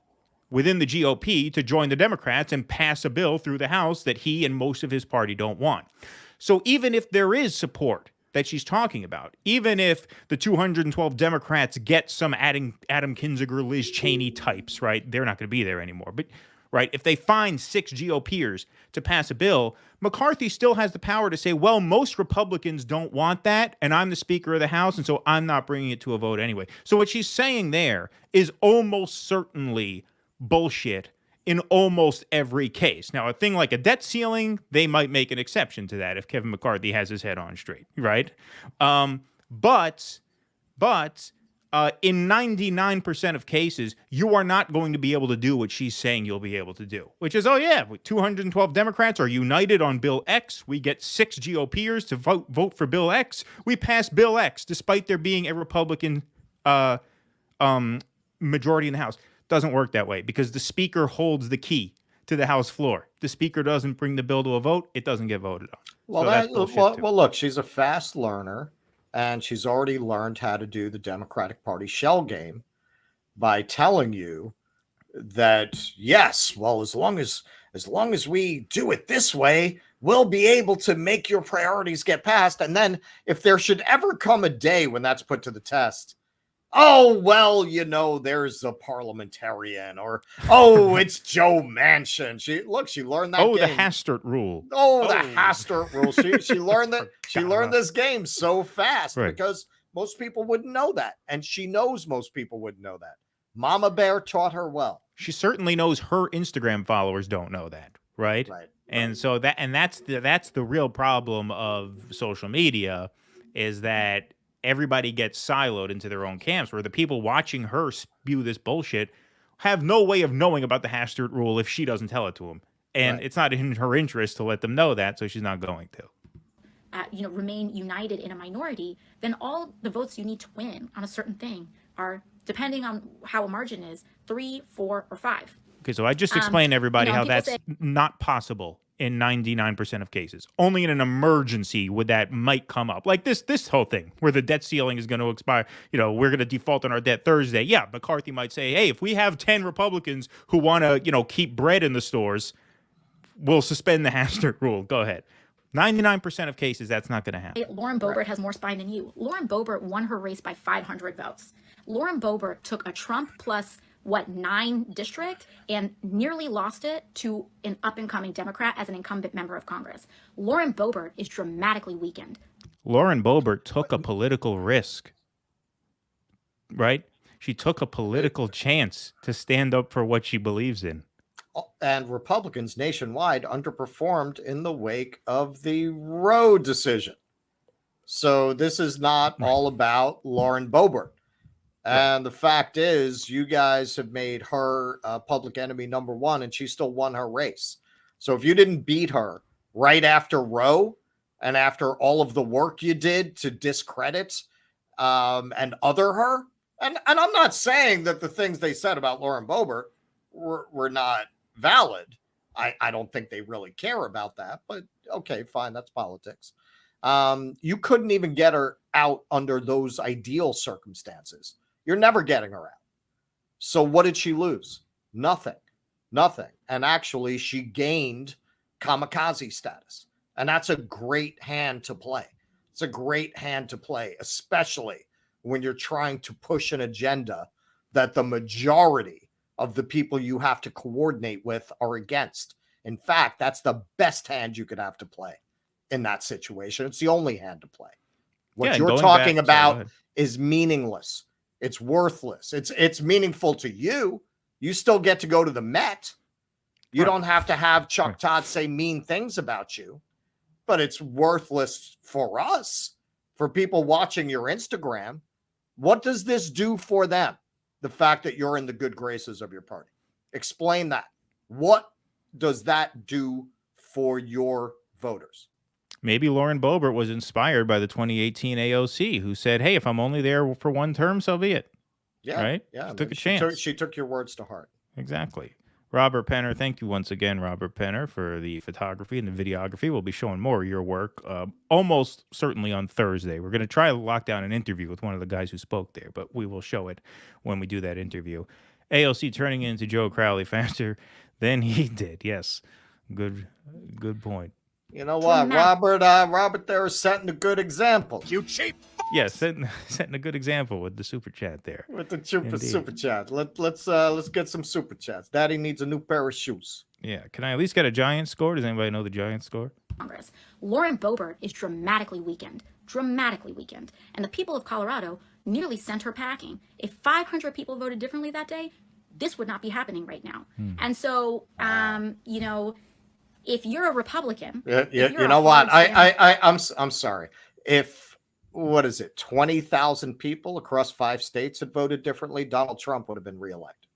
[SPEAKER 4] within the GOP to join the Democrats and pass a bill through the House that he and most of his party don't want. So even if there is support that she's talking about, even if the 212 Democrats get some Adam Kinzinger, Liz Cheney types, right? They're not going to be there anymore. But, right, if they find 6 GOPers to pass a bill, McCarthy still has the power to say, well, most Republicans don't want that, and I'm the Speaker of the House, and so I'm not bringing it to a vote anyway. So what she's saying there is almost certainly bullshit in almost every case. Now, a thing like a debt ceiling, they might make an exception to that if Kevin McCarthy has his head on straight, right? But in 99% of cases, you are not going to be able to do what she's saying you'll be able to do, which is, 212 Democrats are united on Bill X. We get 6 GOPers to vote for Bill X. We pass Bill X, despite there being a Republican majority in the House. Doesn't work that way because the Speaker holds the key to the House floor. The Speaker doesn't bring the bill to a vote. It doesn't get voted on.
[SPEAKER 5] Well, look, she's a fast learner, and she's already learned how to do the Democratic Party shell game by telling you that, yes, well, as long as we do it this way, we'll be able to make your priorities get passed. And then if there should ever come a day when that's put to the test, oh, well, there's a parliamentarian, or, it's Joe Manchin. She learned that game.
[SPEAKER 4] The Hastert Rule.
[SPEAKER 5] The Hastert Rule. She learned that. She learned this game so fast because most people wouldn't know that. And she knows most people wouldn't know that. Mama Bear taught her well.
[SPEAKER 4] She certainly knows her Instagram followers don't know that, right?
[SPEAKER 5] Right.
[SPEAKER 4] And so that's the real problem of social media, is that everybody gets siloed into their own camps, where the people watching her spew this bullshit have no way of knowing about the Hastert rule if she doesn't tell it to them. And
[SPEAKER 5] Right.
[SPEAKER 4] it's not in her interest to let them know that, so she's not going to.
[SPEAKER 8] Remain united in a minority, then all the votes you need to win on a certain thing are, depending on how a margin is, 3, 4, or 5.
[SPEAKER 4] Okay, so I just explained to everybody how
[SPEAKER 8] people
[SPEAKER 4] that's
[SPEAKER 8] say-
[SPEAKER 4] not possible in 99% of cases. Only in an emergency would that might come up. Like this whole thing where the debt ceiling is going to expire. We're going to default on our debt Thursday. Yeah, McCarthy might say, hey, if we have 10 Republicans who want to, keep bread in the stores, we'll suspend the Hastert rule. Go ahead. 99% of cases, that's not going to happen.
[SPEAKER 8] Lauren Boebert has more spine than you. Lauren Boebert won her race by 500 votes. Lauren Boebert took a Trump plus 9 district and nearly lost it to an up-and-coming Democrat as an incumbent member of Congress. Lauren Boebert is dramatically weakened.
[SPEAKER 4] Lauren Boebert took a political risk, right? She took a political chance to stand up for what she believes in.
[SPEAKER 5] And Republicans nationwide underperformed in the wake of the Roe decision. So this is not all about Lauren Boebert. And the fact is, you guys have made her public enemy number 1, and she still won her race. So if you didn't beat her right after Roe and after all of the work you did to discredit and other her, and I'm not saying that the things they said about Lauren Boebert were not valid. I don't think they really care about that, but okay, fine, that's politics. You couldn't even get her out under those ideal circumstances. You're never getting her out. So what did she lose? Nothing. And actually, she gained kamikaze status. And that's a great hand to play. It's a great hand to play, especially when you're trying to push an agenda that the majority of the people you have to coordinate with are against. In fact, that's the best hand you could have to play in that situation. It's the only hand to play. What you're talking about is meaningless. It's worthless. It's meaningful to you. You still get to go to the Met. You don't have to have Chuck Todd say mean things about you, but it's worthless for us, for people watching your Instagram. What does this do for them? The fact that you're in the good graces of your party. Explain that. What does that do for your voters?
[SPEAKER 4] Maybe Lauren Boebert was inspired by the 2018 AOC, who said, hey, if I'm only there for one term, so be it.
[SPEAKER 5] Yeah.
[SPEAKER 4] Right?
[SPEAKER 5] Yeah.
[SPEAKER 4] She took a chance.
[SPEAKER 5] She took your words to heart.
[SPEAKER 4] Exactly. Robert Penner, thank you once again, Robert Penner, for the photography and the videography. We'll be showing more of your work almost certainly on Thursday. We're going to try to lock down an interview with one of the guys who spoke there, but we will show it when we do that interview. AOC turning into Joe Crowley faster than he did. Yes. Good point.
[SPEAKER 5] You know what, Robert there is setting a good example.
[SPEAKER 3] You cheap.
[SPEAKER 4] Yes, setting a good example with the super chat there.
[SPEAKER 5] With the super chat. Let's get some super chats. Daddy needs a new pair of shoes.
[SPEAKER 4] Yeah, can I at least get a Giants score? Does anybody know the Giants score?
[SPEAKER 8] Congress. Lauren Boebert is dramatically weakened. And the people of Colorado nearly sent her packing. If 500 people voted differently that day, this would not be happening right now. And so, if you're a Republican,
[SPEAKER 5] you know what? I'm sorry. If 20,000 people across 5 states had voted differently, Donald Trump would have been reelected.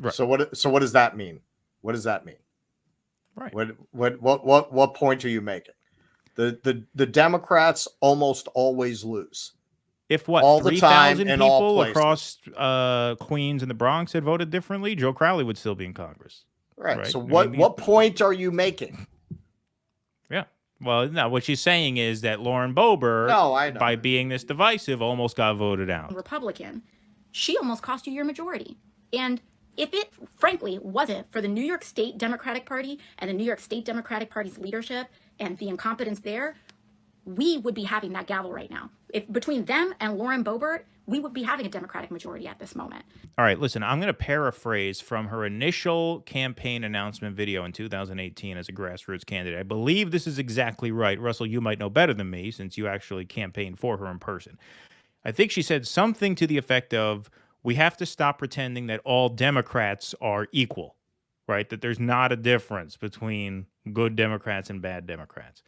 [SPEAKER 4] Right.
[SPEAKER 5] So what does that mean? What does that mean?
[SPEAKER 4] Right.
[SPEAKER 5] What point are you making? The Democrats almost always lose.
[SPEAKER 4] If
[SPEAKER 5] all the time
[SPEAKER 4] 3,000
[SPEAKER 5] in all
[SPEAKER 4] people across Queens and the Bronx had voted differently, Joe Crowley would still be in Congress.
[SPEAKER 5] Right. So what point are you making?
[SPEAKER 4] Yeah. Well, no, what she's saying is that Lauren Boebert, by being this divisive, almost got voted out.
[SPEAKER 8] Republican, she almost cost you your majority. And if it, frankly, wasn't for the New York State Democratic Party and the New York State Democratic Party's leadership and the incompetence there, we would be having that gavel right now. If between them and Lauren Boebert, we would be having a Democratic majority at this moment.
[SPEAKER 4] All right, listen, I'm going to paraphrase from her initial campaign announcement video in 2018 as a grassroots candidate. I believe this is exactly right. Russell, you might know better than me since you actually campaigned for her in person. I think she said something to the effect of, we have to stop pretending that all Democrats are equal, right? That there's not a difference between good Democrats and bad Democrats.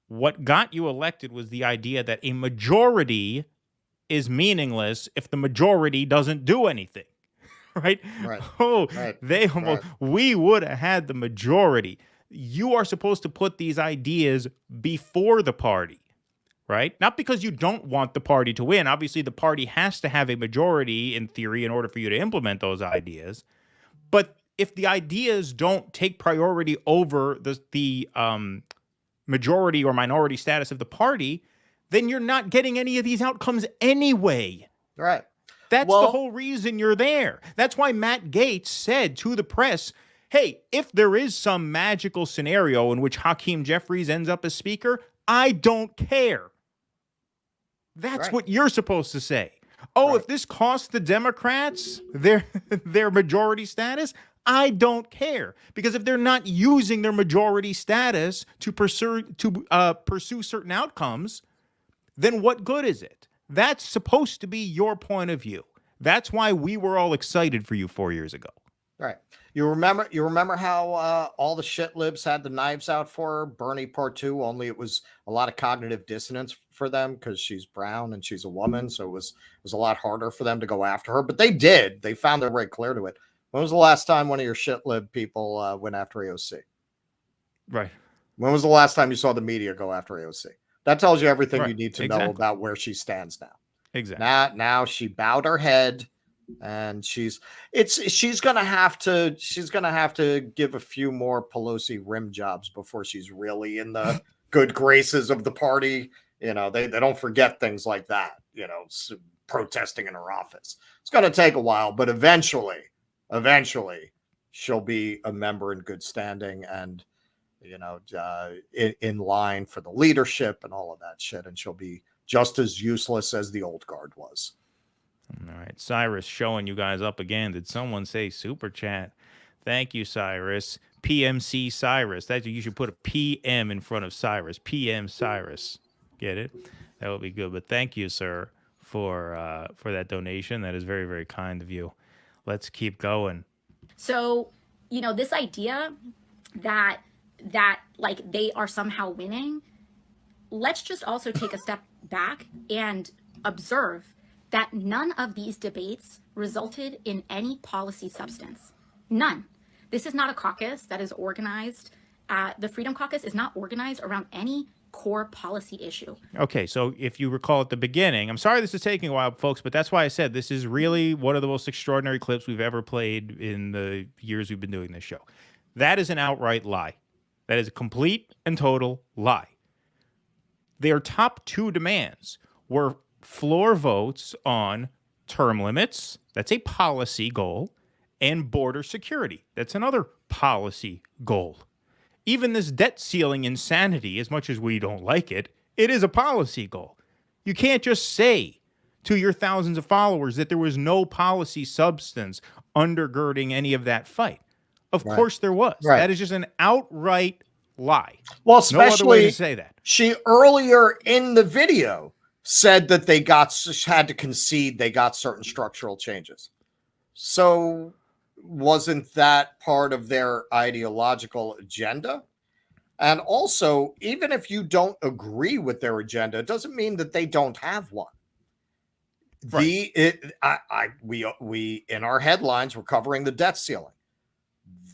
[SPEAKER 4] What got you elected was the idea that a majority is meaningless if the majority doesn't do anything, right?
[SPEAKER 5] Right.
[SPEAKER 4] Oh,
[SPEAKER 5] Right.
[SPEAKER 4] they almost, we would have had the majority. You are supposed to put these ideas before the party, right? Not because you don't want the party to win. Obviously, the party has to have a majority in theory in order for you to implement those ideas. But if the ideas don't take priority over the majority or minority status of the party, then you're not getting any of these outcomes anyway.
[SPEAKER 5] Right.
[SPEAKER 4] That's the whole reason you're there. That's why Matt Gaetz said to the press, hey, if there is some magical scenario in which Hakeem Jeffries ends up as speaker, I don't care. That's what you're supposed to say. Oh, if this costs the Democrats their majority status, I don't care. Because if they're not using their majority status to pursue certain outcomes, then what good is it? That's supposed to be your point of view. That's why we were all excited for you 4 years ago.
[SPEAKER 5] Right. You remember how all the shit libs had the knives out for her, Bernie Part 2, only it was a lot of cognitive dissonance for them because she's brown and she's a woman. So it was a lot harder for them to go after her. But they did. They found their way clear to it. When was the last time one of your shit lib people went after AOC?
[SPEAKER 4] Right.
[SPEAKER 5] When was the last time you saw the media go after AOC? That tells you everything you need to know about where she stands now.
[SPEAKER 4] Exactly.
[SPEAKER 5] Now she bowed her head, and she's gonna have to give a few more Pelosi rim jobs before she's really in the good graces of the party. You know, they don't forget things like that. You know, protesting in her office. It's gonna take a while, but eventually she'll be a member in good standing and, you know, in line for the leadership and all of that shit. And she'll be just as useless as the old guard was.
[SPEAKER 4] All right. Cyrus showing you guys up again. Did someone say super chat? Thank you, Cyrus. PMC Cyrus. You should put a PM in front of Cyrus. PM Cyrus. Get it? That would be good. But thank you, sir, for that donation. That is very, very kind of you. Let's keep going.
[SPEAKER 8] So, you know, this idea that like they are somehow winning, let's just also take a step back and observe that none of these debates resulted in any policy substance. None. This is not a caucus that is organized. The Freedom Caucus is not organized around any core policy issue.
[SPEAKER 4] Okay, so if you recall at the beginning, I'm sorry this is taking a while, folks, but that's why I said this is really one of the most extraordinary clips we've ever played in the years we've been doing this show. That is an outright lie. That is a complete and total lie. Their top two demands were floor votes on term limits, that's a policy goal, and border security, that's another policy goal. Even this debt ceiling insanity, as much as we don't like it, it is a policy goal. You can't just say to your thousands of followers that there was no policy substance undergirding any of that fight. Of course there was. Right. That is just an outright lie.
[SPEAKER 5] Well, especially
[SPEAKER 4] no other way to say that.
[SPEAKER 5] She earlier in the video said that they had to concede they got certain structural changes. So wasn't that part of their ideological agenda? And also, even if you don't agree with their agenda, it doesn't mean that they don't have one. Right. We in our headlines, we're covering the debt ceiling.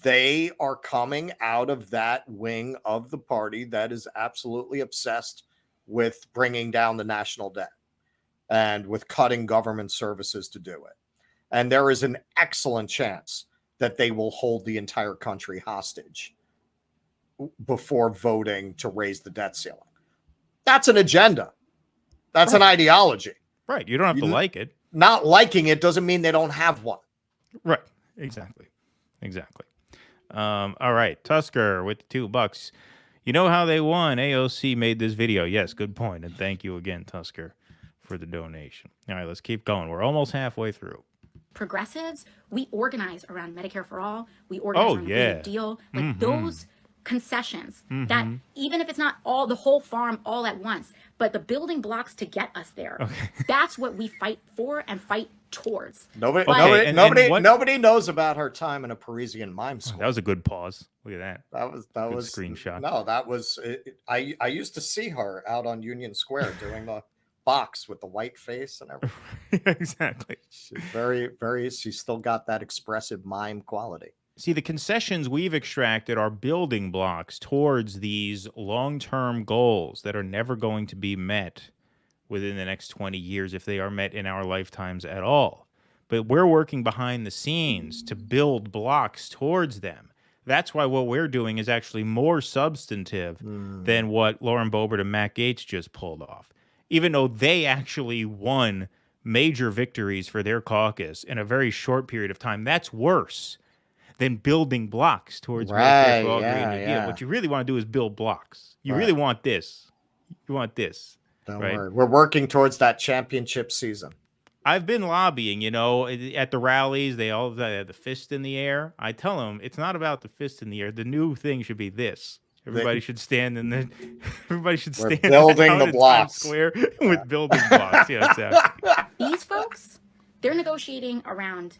[SPEAKER 5] They are coming out of that wing of the party that is absolutely obsessed with bringing down the national debt and with cutting government services to do it. And there is an excellent chance that they will hold the entire country hostage before voting to raise the debt ceiling. That's an agenda. That's an ideology.
[SPEAKER 4] Right. You don't have to like it.
[SPEAKER 5] Not liking it doesn't mean they don't have one.
[SPEAKER 4] Right. Exactly. All right. Tusker with the $2. You know how they won. AOC made this video. Yes, good point. And thank you again, Tusker, for the donation. All right, let's keep going. We're almost halfway through.
[SPEAKER 8] Progressives, we organize around Medicare for All. We organize around the New Deal. Like concessions that even if it's not all the whole farm all at once, but the building blocks to get us there, that's what we fight for and fight towards.
[SPEAKER 5] Nobody knows about her time in a Parisian mime school.
[SPEAKER 4] That was a good pause. Look at that.
[SPEAKER 5] That
[SPEAKER 4] Good
[SPEAKER 5] was
[SPEAKER 4] screenshot.
[SPEAKER 5] No, that was. I used to see her out on Union Square doing the box with the white face and everything.
[SPEAKER 4] Exactly.
[SPEAKER 5] She's very. She's still got that expressive mime quality.
[SPEAKER 4] See, the concessions we've extracted are building blocks towards these long-term goals that are never going to be met within the next 20 years if they are met in our lifetimes at all. But we're working behind the scenes to build blocks towards them. That's why what we're doing is actually more substantive than what Lauren Boebert and Matt Gaetz just pulled off. Even though they actually won major victories for their caucus in a very short period of time, that's worse than building blocks towards Medicare for All, Green New Deal. What you really want to do is build blocks. You really want this. You want this.
[SPEAKER 5] Don't worry. We're working towards that championship season.
[SPEAKER 4] I've been lobbying, at the rallies. They all have the fist in the air. I tell them it's not about the fist in the air. The new thing should be this. Everybody should stand in the. Everybody should stand.
[SPEAKER 5] We're building the blocks.
[SPEAKER 4] Square with building blocks. Yeah, exactly.
[SPEAKER 8] These folks, they're negotiating around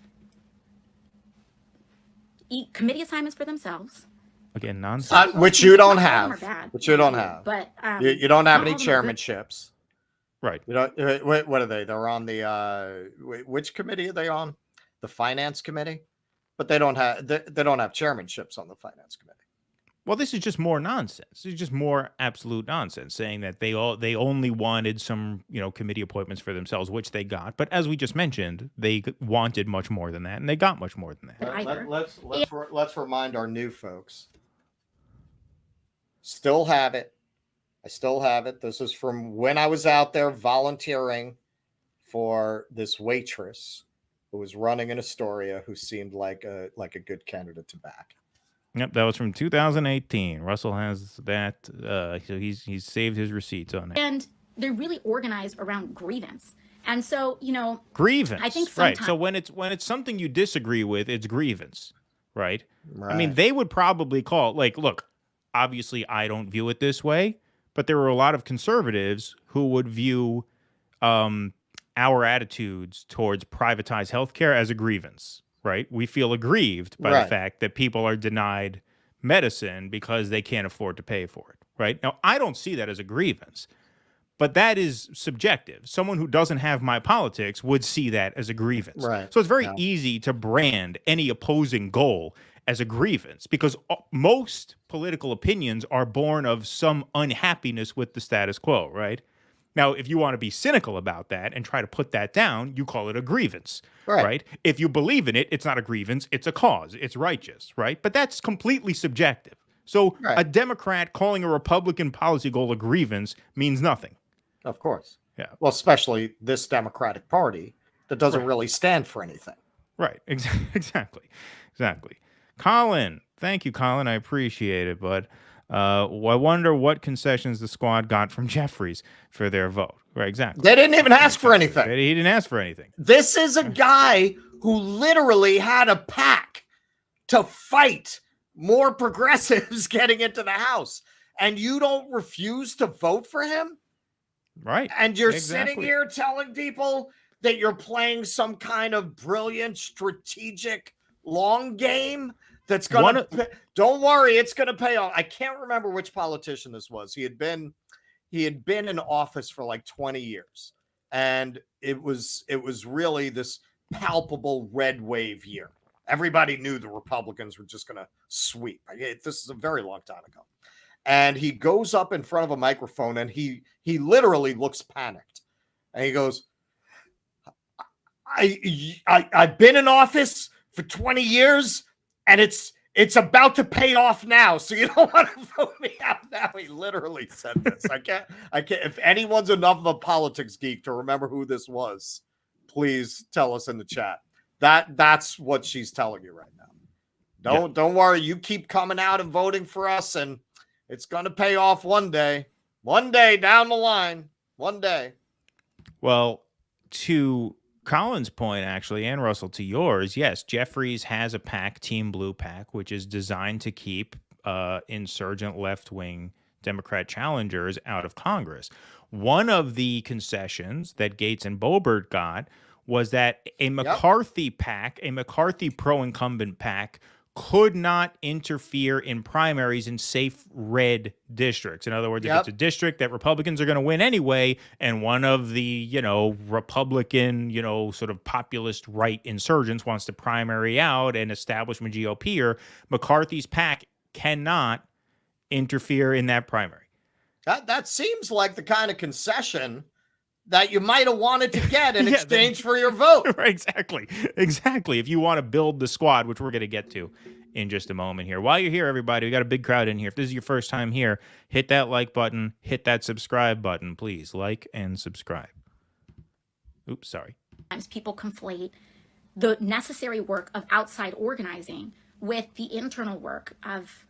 [SPEAKER 8] committee assignments for themselves.
[SPEAKER 4] Again, nonsense.
[SPEAKER 5] Which you don't
[SPEAKER 8] Not all
[SPEAKER 5] have.
[SPEAKER 8] of them are bad,
[SPEAKER 5] Which you don't have.
[SPEAKER 8] But
[SPEAKER 5] you don't have
[SPEAKER 8] not
[SPEAKER 5] any
[SPEAKER 8] all of them are good.
[SPEAKER 5] chairmanships.
[SPEAKER 4] Right.
[SPEAKER 5] You know what are they? They're on the which committee are they on? The finance committee, but they don't have chairmanships on the finance committee.
[SPEAKER 4] Well, this is just more nonsense. It's just more absolute nonsense, saying that they only wanted some committee appointments for themselves, which they got. But as we just mentioned, they wanted much more than that, and they got much more than that.
[SPEAKER 5] Let's remind our new folks. Still have it. I still have it. This is from when I was out there volunteering for this waitress who was running in Astoria, who seemed like a good candidate to back.
[SPEAKER 4] Yep, that was from 2018. Russell has that. So he's saved his receipts on it.
[SPEAKER 8] And they're really organized around grievance. And so,
[SPEAKER 4] grievance.
[SPEAKER 8] I think
[SPEAKER 4] right. So when it's something you disagree with, it's grievance, right?
[SPEAKER 5] Right.
[SPEAKER 4] I mean, they would probably call look, obviously I don't view it this way, but there were a lot of conservatives who would view our attitudes towards privatized healthcare as a grievance. Right. We feel aggrieved by the fact that people are denied medicine because they can't afford to pay for it. Right. Now, I don't see that as a grievance, but that is subjective. Someone who doesn't have my politics would see that as a grievance.
[SPEAKER 5] Right.
[SPEAKER 4] So it's very easy to brand any opposing goal as a grievance because most political opinions are born of some unhappiness with the status quo. Right. Now, if you want to be cynical about that and try to put that down, you call it a grievance, right? If you believe in it, it's not a grievance, it's a cause, it's righteous, right? But that's completely subjective. So a Democrat calling a Republican policy goal a grievance means nothing.
[SPEAKER 5] Of course.
[SPEAKER 4] Yeah.
[SPEAKER 5] Well, especially this Democratic Party that doesn't really stand for anything.
[SPEAKER 4] Right. Exactly. Colin, thank you, Colin. I appreciate it, bud. I wonder what concessions the squad got from Jeffries for their vote. Right, exactly.
[SPEAKER 5] They didn't even ask for anything.
[SPEAKER 4] He didn't ask for anything.
[SPEAKER 5] This is a guy who literally had a pack to fight more progressives getting into the House. And you don't refuse to vote for him?
[SPEAKER 4] Right.
[SPEAKER 5] And you're sitting here telling people that you're playing some kind of brilliant strategic long game that's going to don't worry, it's going to pay off. I can't remember which politician this was. He had been in office for like 20 years, and it was really this palpable red wave year. Everybody knew the Republicans were just going to sweep. This is a very long time ago. And he goes up in front of a microphone and he literally looks panicked. And he goes, I've been in office for 20 years and it's about to pay off now. So you don't want to vote me out now. He literally said this. I can't, if anyone's enough of a politics geek to remember who this was, please tell us in the chat. That's what she's telling you right now. Don't worry. You keep coming out and voting for us, and it's going to pay off one day down the line, one day.
[SPEAKER 4] Well, to Colin's point, actually, and Russell, to yours, yes, Jeffries has a PAC, Team Blue PAC, which is designed to keep insurgent left-wing Democrat challengers out of Congress. One of the concessions that Gates and Boebert got was that a McCarthy PAC, a McCarthy pro-incumbent PAC, could not interfere in primaries in safe red districts. In other words, if it's a district that Republicans are going to win anyway, and one of the, Republican, sort of populist right insurgents wants to primary out an establishment GOPer, McCarthy's PAC cannot interfere in that primary.
[SPEAKER 5] That seems like the kind of concession that you might have wanted to get in exchange for your vote.
[SPEAKER 4] Exactly. If you want to build the squad, which we're going to get to in just a moment here. While you're here, everybody, we got a big crowd in here. If this is your first time here, hit that like button, hit that subscribe button, please. Like and subscribe. Oops, sorry.
[SPEAKER 8] Sometimes people conflate the necessary work of outside organizing with the internal work of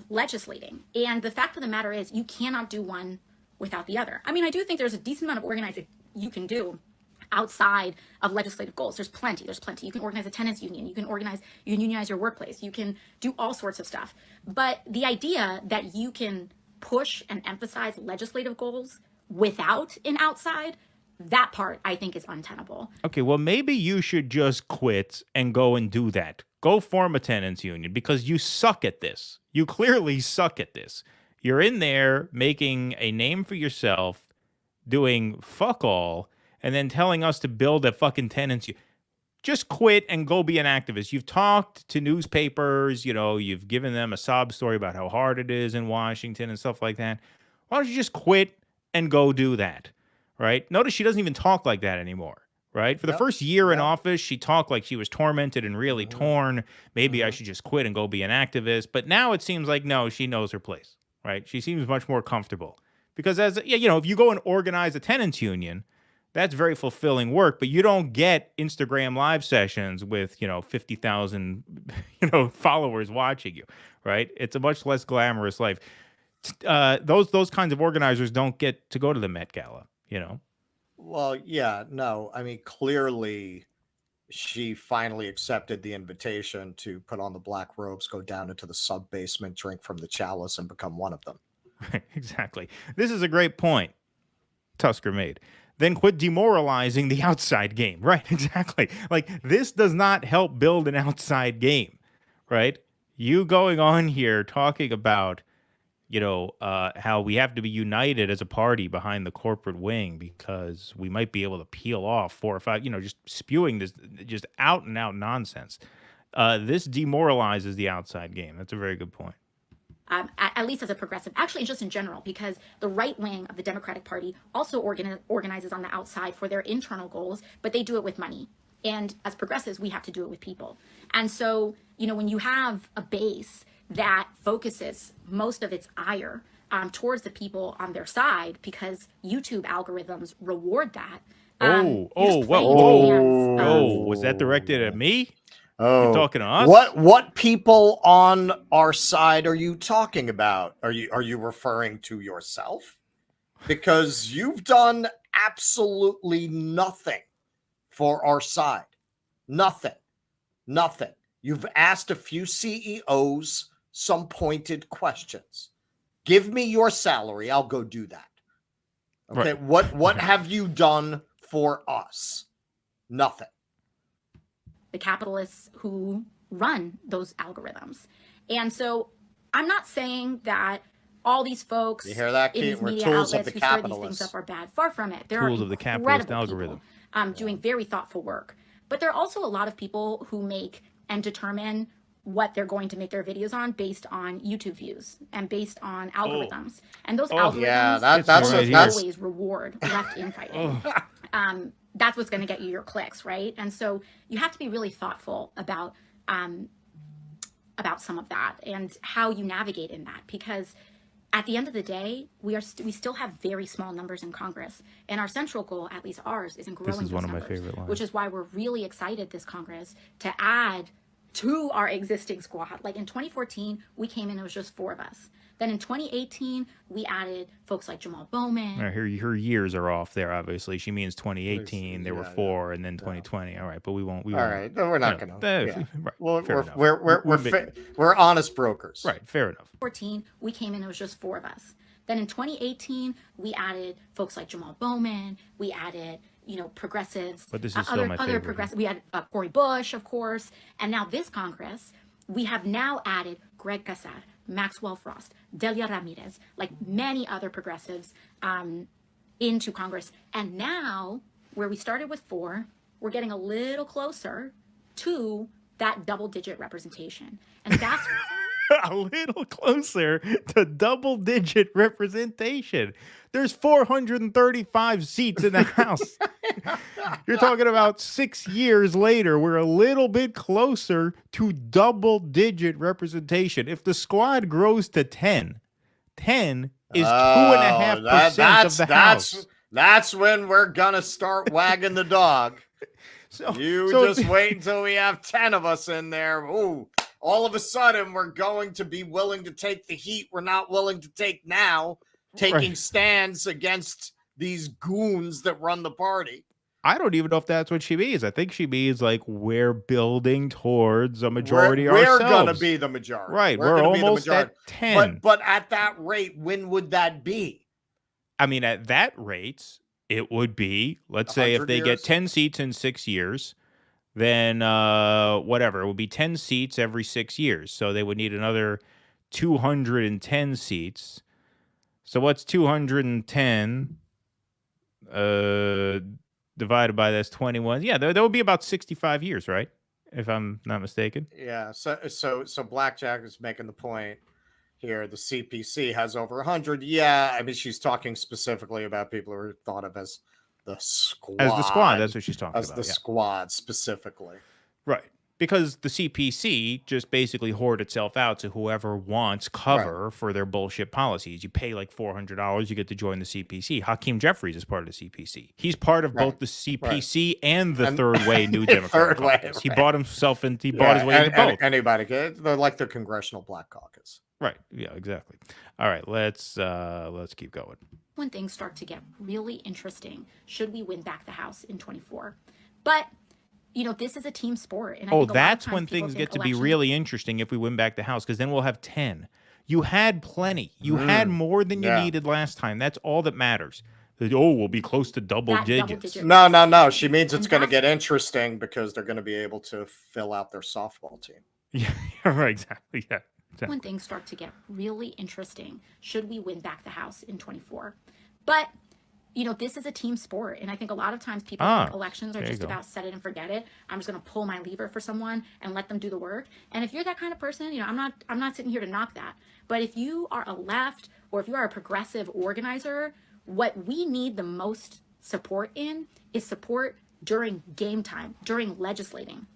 [SPEAKER 8] legislating. And the fact of the matter is you cannot do one without the other. I mean, I do think there's a decent amount of organizing you can do outside of legislative goals. There's plenty. You can organize a tenants union. You can unionize your workplace. You can do all sorts of stuff. But the idea that you can push and emphasize legislative goals without an outside, that part I think is untenable.
[SPEAKER 4] Okay, well, maybe you should just quit and go and do that. Go form a tenants union because you suck at this. You clearly suck at this. You're in there making a name for yourself, doing fuck all, and then telling us to build a fucking tenants union. Just quit and go be an activist. You've talked to newspapers, you've given them a sob story about how hard it is in Washington and stuff like that. Why don't you just quit and go do that, right? Notice she doesn't even talk like that anymore, right? For the first year in office, she talked like she was tormented and really torn. Maybe I should just quit and go be an activist. But now it seems like, no, she knows her place, right? She seems much more comfortable. Because if you go and organize a tenants union, that's very fulfilling work, but you don't get Instagram live sessions with, 50,000, followers watching you, right? It's a much less glamorous life. Those kinds of organizers don't get to go to the Met Gala,
[SPEAKER 5] Well, yeah, no. I mean, clearly she finally accepted the invitation to put on the black robes, go down into the sub-basement, drink from the chalice, and become one of them.
[SPEAKER 4] Right, exactly. This is a great point Tusker made. Then quit demoralizing the outside game. Right, exactly. Like, this does not help build an outside game, right? You going on here talking about, how we have to be united as a party behind the corporate wing because we might be able to peel off 4 or 5, just spewing this just out and out nonsense. This demoralizes the outside game. That's a very good point.
[SPEAKER 8] At least as a progressive, actually just in general, because the right wing of the Democratic Party also organizes on the outside for their internal goals, but they do it with money. And as progressives, we have to do it with people. And so, when you have a base that focuses most of its ire towards the people on their side, because YouTube algorithms reward that.
[SPEAKER 4] Was that directed at me?
[SPEAKER 5] Oh,
[SPEAKER 4] you're talking to us?
[SPEAKER 5] What people on our side are you talking about? Are you referring to yourself? Because you've done absolutely nothing for our side. Nothing. You've asked a few CEOs some pointed questions. Give me your salary, I'll go do that. Okay, right. What have you done for us? Nothing.
[SPEAKER 8] The capitalists who run those algorithms. And so I'm not saying that all these folks
[SPEAKER 5] you hear that,
[SPEAKER 8] in these media
[SPEAKER 5] tools
[SPEAKER 8] outlets
[SPEAKER 5] of the
[SPEAKER 8] who stir these things up are bad. Far from it. There
[SPEAKER 4] tools
[SPEAKER 8] are
[SPEAKER 4] of the capitalist algorithm.
[SPEAKER 8] People, doing very thoughtful work. But there are also a lot of people who make and determine what they're going to make their videos on based on YouTube views and based on algorithms. And those algorithms that's always reward left infighting. That's what's going to get you your clicks, right? And so you have to be really thoughtful about some of that and how you navigate in that, because at the end of the day, we still have very small numbers in Congress, and our central goal, at least ours, is in growing those numbers. This is one of my favorite lines. Which is why we're really excited this Congress to add to our existing squad. Like in 2014, we came in, it was just 4 of us. Then in 2018, we added folks like Jamal Bowman.
[SPEAKER 4] Her years are off there. Obviously, she means 2018. There were 4, and then 2020. All right, but we won't.
[SPEAKER 5] All right, no, we're not going to.
[SPEAKER 4] Right,
[SPEAKER 5] We're honest brokers.
[SPEAKER 4] Right, fair enough.
[SPEAKER 8] 2014, we came in, it was just 4 of us. Then in 2018, we added folks like Jamal Bowman. We added, progressives.
[SPEAKER 4] But this is still my favorite.
[SPEAKER 8] Progressives. We had Cory Bush, of course. And now this Congress, we have now added Greg Casar, Maxwell Frost, Delia Ramirez, like many other progressives into Congress. And now, where we started with 4, we're getting a little closer to that double-digit representation. And that's...
[SPEAKER 4] a little closer to double-digit representation. There's 435 seats in the House. You're talking about 6 years later, we're a little bit closer to double-digit representation. If the squad grows to 10 is 2.5% of the House.
[SPEAKER 5] That's when we're gonna start wagging the dog. So just wait until we have 10 of us in there. Ooh. All of a sudden, we're going to be willing to take the heat we're not willing to take now, taking stands against these goons that run the party.
[SPEAKER 4] I don't even know if that's what she means. I think she means like we're building towards a majority ourselves.
[SPEAKER 5] We're going to be the majority.
[SPEAKER 4] Right. We're almost at 10.
[SPEAKER 5] But at that rate, when would that be?
[SPEAKER 4] I mean, at that rate, it would be, let's say if they get 10 seats in 6 years, then whatever, it would be 10 seats every 6 years. So they would need another 210 seats. So what's 210 divided by that's 21? Yeah, there would be about 65 years, right? If I'm not mistaken.
[SPEAKER 5] Yeah. So Blackjack is making the point here. The CPC has over 100. Yeah, I mean, she's talking specifically about people who are thought of as the squad.
[SPEAKER 4] As the squad, that's what she's talking about.
[SPEAKER 5] As the squad specifically.
[SPEAKER 4] Right. Because the CPC just basically hoard itself out to whoever wants cover for their bullshit policies. You pay like $400, you get to join the CPC. Hakeem Jeffries is part of the CPC. He's part of both the CPC and the Third Way New Democrat Caucus. He bought himself into, he bought his way into both.
[SPEAKER 5] Anybody could. They're like the Congressional Black Caucus.
[SPEAKER 4] Right. Yeah, exactly. All right, let's keep going.
[SPEAKER 8] When things start to get really interesting, should we win back the House in 24? But this is a team sport. And I think
[SPEAKER 4] that's when things get to be really interesting if we win back the House, because then we'll have 10. You had plenty. You had more than you needed last time. That's all that matters. We'll be close to double digits.
[SPEAKER 5] No. She means it's going to get interesting because they're going to be able to fill out their softball team.
[SPEAKER 4] Yeah, right, exactly. Yeah. Exactly.
[SPEAKER 8] When things start to get really interesting, should we win back the House in 24? But this is a team sport, and I think a lot of times people think elections are just about set it and forget it. I'm just going to pull my lever for someone and let them do the work. And if you're that kind of person, I'm not sitting here to knock that. But if you are a left or if you are a progressive organizer, what we need the most support in is support during game time, during legislating.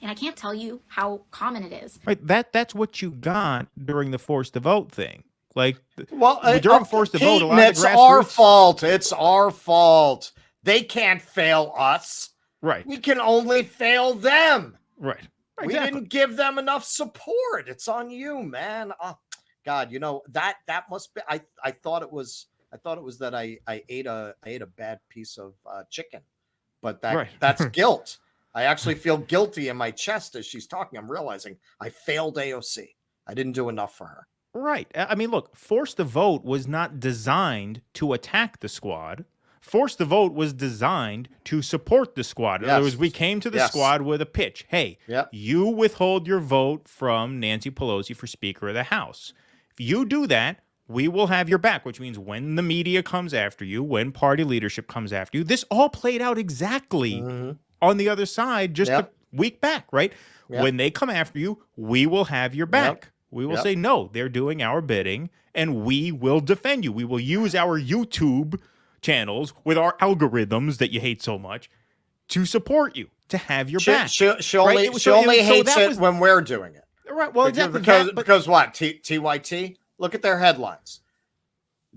[SPEAKER 8] And I can't tell you how common it is.
[SPEAKER 4] Right, that's what you got during the forced to vote thing. Like, during forced to vote, a lot of the grassroots...
[SPEAKER 5] our fault. It's our fault. They can't fail us.
[SPEAKER 4] Right.
[SPEAKER 5] We can only fail them.
[SPEAKER 4] Right.
[SPEAKER 5] Exactly. We didn't give them enough support. It's on you, man. Oh, God, that must be. I thought it was that I ate a bad piece of chicken, but that's guilt. I actually feel guilty in my chest as she's talking. I'm realizing I failed AOC. I didn't do enough for her.
[SPEAKER 4] Right. I mean, look, forced to vote was not designed to attack the squad. Forced to vote was designed to support the squad. In other words, we came to the squad with a pitch. Hey, you withhold your vote from Nancy Pelosi for Speaker of the House. If you do that, we will have your back, which means when the media comes after you, when party leadership comes after you, this all played out exactly on the other side just a week back, right? When they come after you, we will have your back. We will say, no, they're doing our bidding, and we will defend you. We will use our YouTube channels with our algorithms that you hate so much to support you, to have your back.
[SPEAKER 5] She only hates it when we're doing it.
[SPEAKER 4] Right. Well, exactly.
[SPEAKER 5] Because what? TYT? Look at their headlines.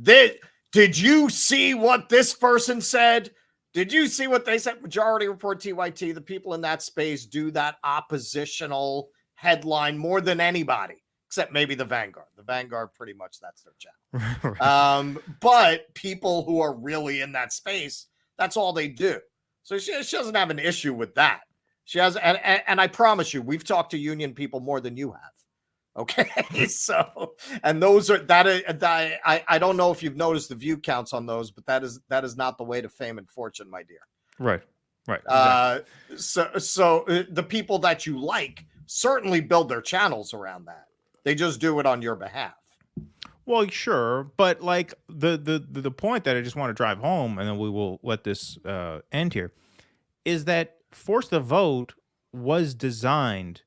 [SPEAKER 5] Did you see what this person said? Did you see what they said? Majority Report TYT, the people in that space do that oppositional headline more than anybody, except maybe the Vanguard. The Vanguard, pretty much, that's their channel.
[SPEAKER 4] Right.
[SPEAKER 5] But people who are really in that space, that's all they do. So she doesn't have an issue with that. She has, and I promise you, we've talked to union people more than you have. Okay, so, and those are I don't know if you've noticed the view counts on those, but that is not the way to fame and fortune, my dear.
[SPEAKER 4] Right. Exactly.
[SPEAKER 5] So the people that you like certainly build their channels around that. They just do it on your behalf.
[SPEAKER 4] Well, sure, but like the point that I just want to drive home, and then we will let this end here, is that Force the Vote was designed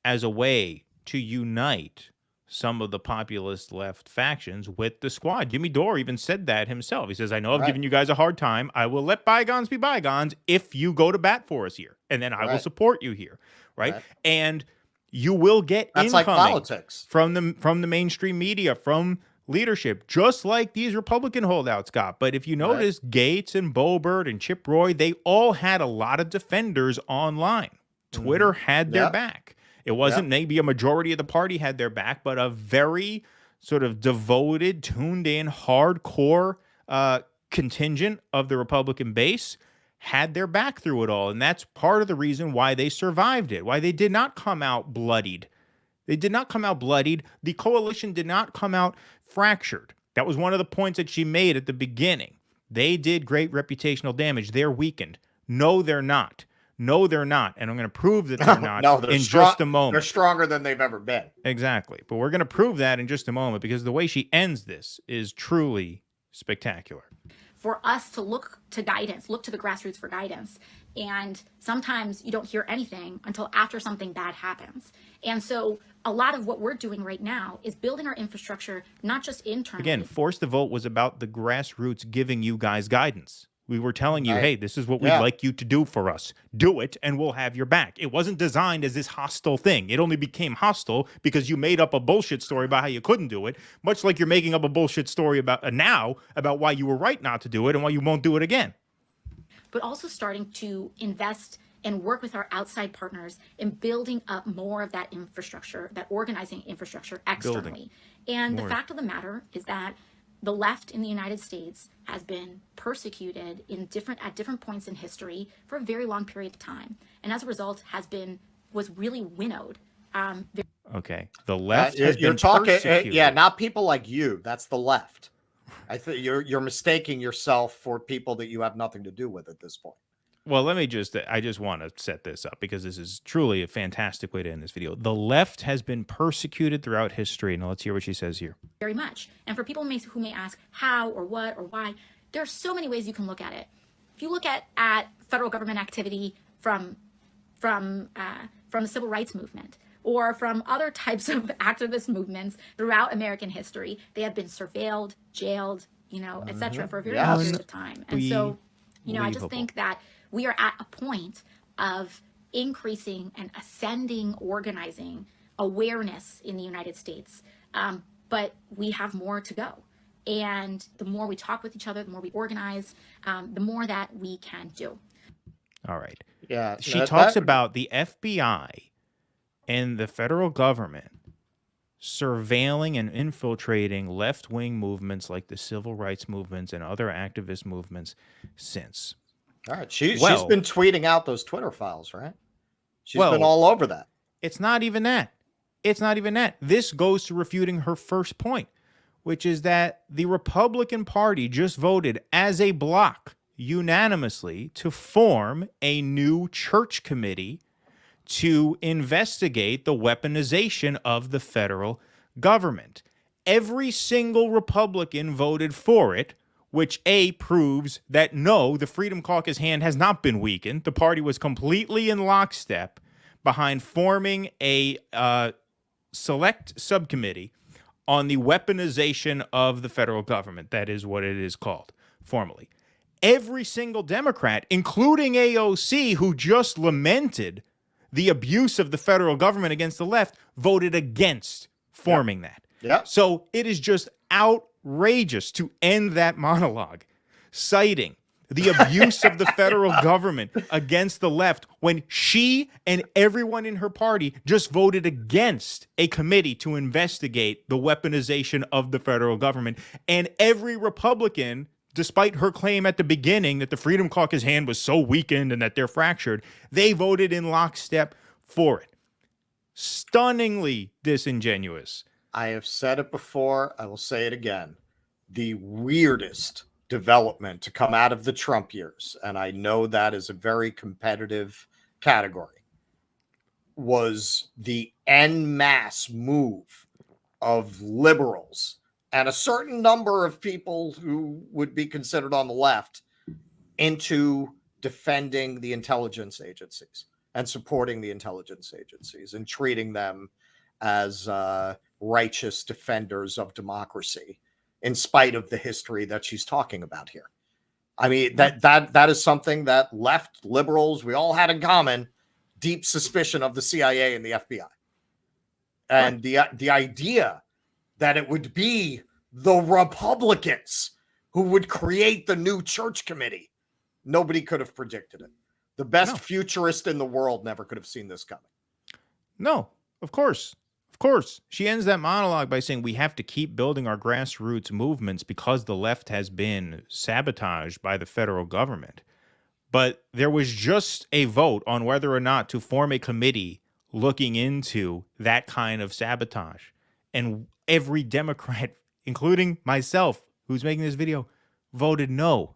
[SPEAKER 4] as a way to unite some of the populist left factions with the squad. Jimmy Dore even said that himself. He says, I know I've given you guys a hard time. I will let bygones be bygones if you go to bat for us here. And then I will support you here. Right. And you will get
[SPEAKER 5] That's
[SPEAKER 4] incoming
[SPEAKER 5] like politics.
[SPEAKER 4] from the mainstream media, from leadership, just like these Republican holdouts got. But if you notice, Gates and Boebert and Chip Roy, they all had a lot of defenders online. Twitter had their back. It wasn't maybe a majority of the party had their back, but a very sort of devoted, tuned in, hardcore contingent of the Republican base had their back through it all. And that's part of the reason why they survived it, why they did not come out bloodied. They did not come out bloodied. The coalition did not come out fractured. That was one of the points that she made at the beginning. They did great reputational damage. They're weakened. No, they're not. No, they're not. And I'm going to prove that they're not in just a moment.
[SPEAKER 5] They're stronger than they've ever been.
[SPEAKER 4] Exactly. But we're going to prove that in just a moment, because the way she ends this is truly spectacular.
[SPEAKER 8] For us to look to guidance, look to the grassroots for guidance. And sometimes you don't hear anything until after something bad happens. And so a lot of what we're doing right now is building our infrastructure, not just internally.
[SPEAKER 4] Again, Force the Vote was about the grassroots giving you guys guidance. We were telling you, hey, this is what we'd like you to do for us. Do it, and we'll have your back. It wasn't designed as this hostile thing. It only became hostile because you made up a bullshit story about how you couldn't do it, much like you're making up a bullshit story about about why you were right not to do it and why you won't do it again.
[SPEAKER 8] But also starting to invest and work with our outside partners in building up more of that infrastructure, that organizing infrastructure externally. And the fact of the matter is that the left in the United States has been persecuted at different points in history for a very long period of time, and as a result was really winnowed.
[SPEAKER 4] Okay, the left has been persecuted.
[SPEAKER 5] Not people like you. That's the left. I think you're mistaking yourself for people that you have nothing to do with at this point.
[SPEAKER 4] Well, I just want to set this up because this is truly a fantastic way to end this video. The left has been persecuted throughout history. Now let's hear what she says here.
[SPEAKER 8] Very much. And for people who may ask how or what or why, there are so many ways you can look at it. If you look at federal government activity from the civil rights movement or from other types of activist movements throughout American history, they have been surveilled, jailed, et cetera, for a very long period of time. And so, I just think that we are at a point of increasing and ascending organizing awareness in the United States. But we have more to go. And the more we talk with each other, the more we organize, the more that we can do.
[SPEAKER 4] All right.
[SPEAKER 5] Yeah.
[SPEAKER 4] She talks about the FBI and the federal government surveilling and infiltrating left-wing movements like the civil rights movements and other activist movements since.
[SPEAKER 5] All right. She's been tweeting out those Twitter files, right? She's been all over that.
[SPEAKER 4] It's not even that. It's not even that. This goes to refuting her first point, which is that the Republican Party just voted as a bloc unanimously to form a new church committee to investigate the weaponization of the federal government. Every single Republican voted for it, which proves that no, the Freedom Caucus hand has not been weakened. The party was completely in lockstep behind forming a select subcommittee on the weaponization of the federal government. That is what it is called formally. Every single Democrat, including AOC, who just lamented the abuse of the federal government against the left, voted against forming that.
[SPEAKER 5] Yeah.
[SPEAKER 4] So it is just outrageous to end that monologue citing the abuse of the federal government against the left when she and everyone in her party just voted against a committee to investigate the weaponization of the federal government. And every Republican, despite her claim at the beginning that the Freedom Caucus hand was so weakened and that they're fractured, they voted in lockstep for it. Stunningly disingenuous.
[SPEAKER 5] I have said it before. I will say it again. The weirdest development to come out of the Trump years, and I know that is a very competitive category, was the en masse move of liberals and a certain number of people who would be considered on the left into defending the intelligence agencies and supporting the intelligence agencies and treating them as righteous defenders of democracy, in spite of the history that she's talking about here. I mean, that is something that left liberals, we all had in common, deep suspicion of the CIA and the FBI. And the idea that it would be the Republicans who would create the new church committee, nobody could have predicted it. The best futurist in the world never could have seen this coming.
[SPEAKER 4] No, of course. Of course. She ends that monologue by saying we have to keep building our grassroots movements because the left has been sabotaged by the federal government. But there was just a vote on whether or not to form a committee looking into that kind of sabotage. And every Democrat, including myself, who's making this video, voted no.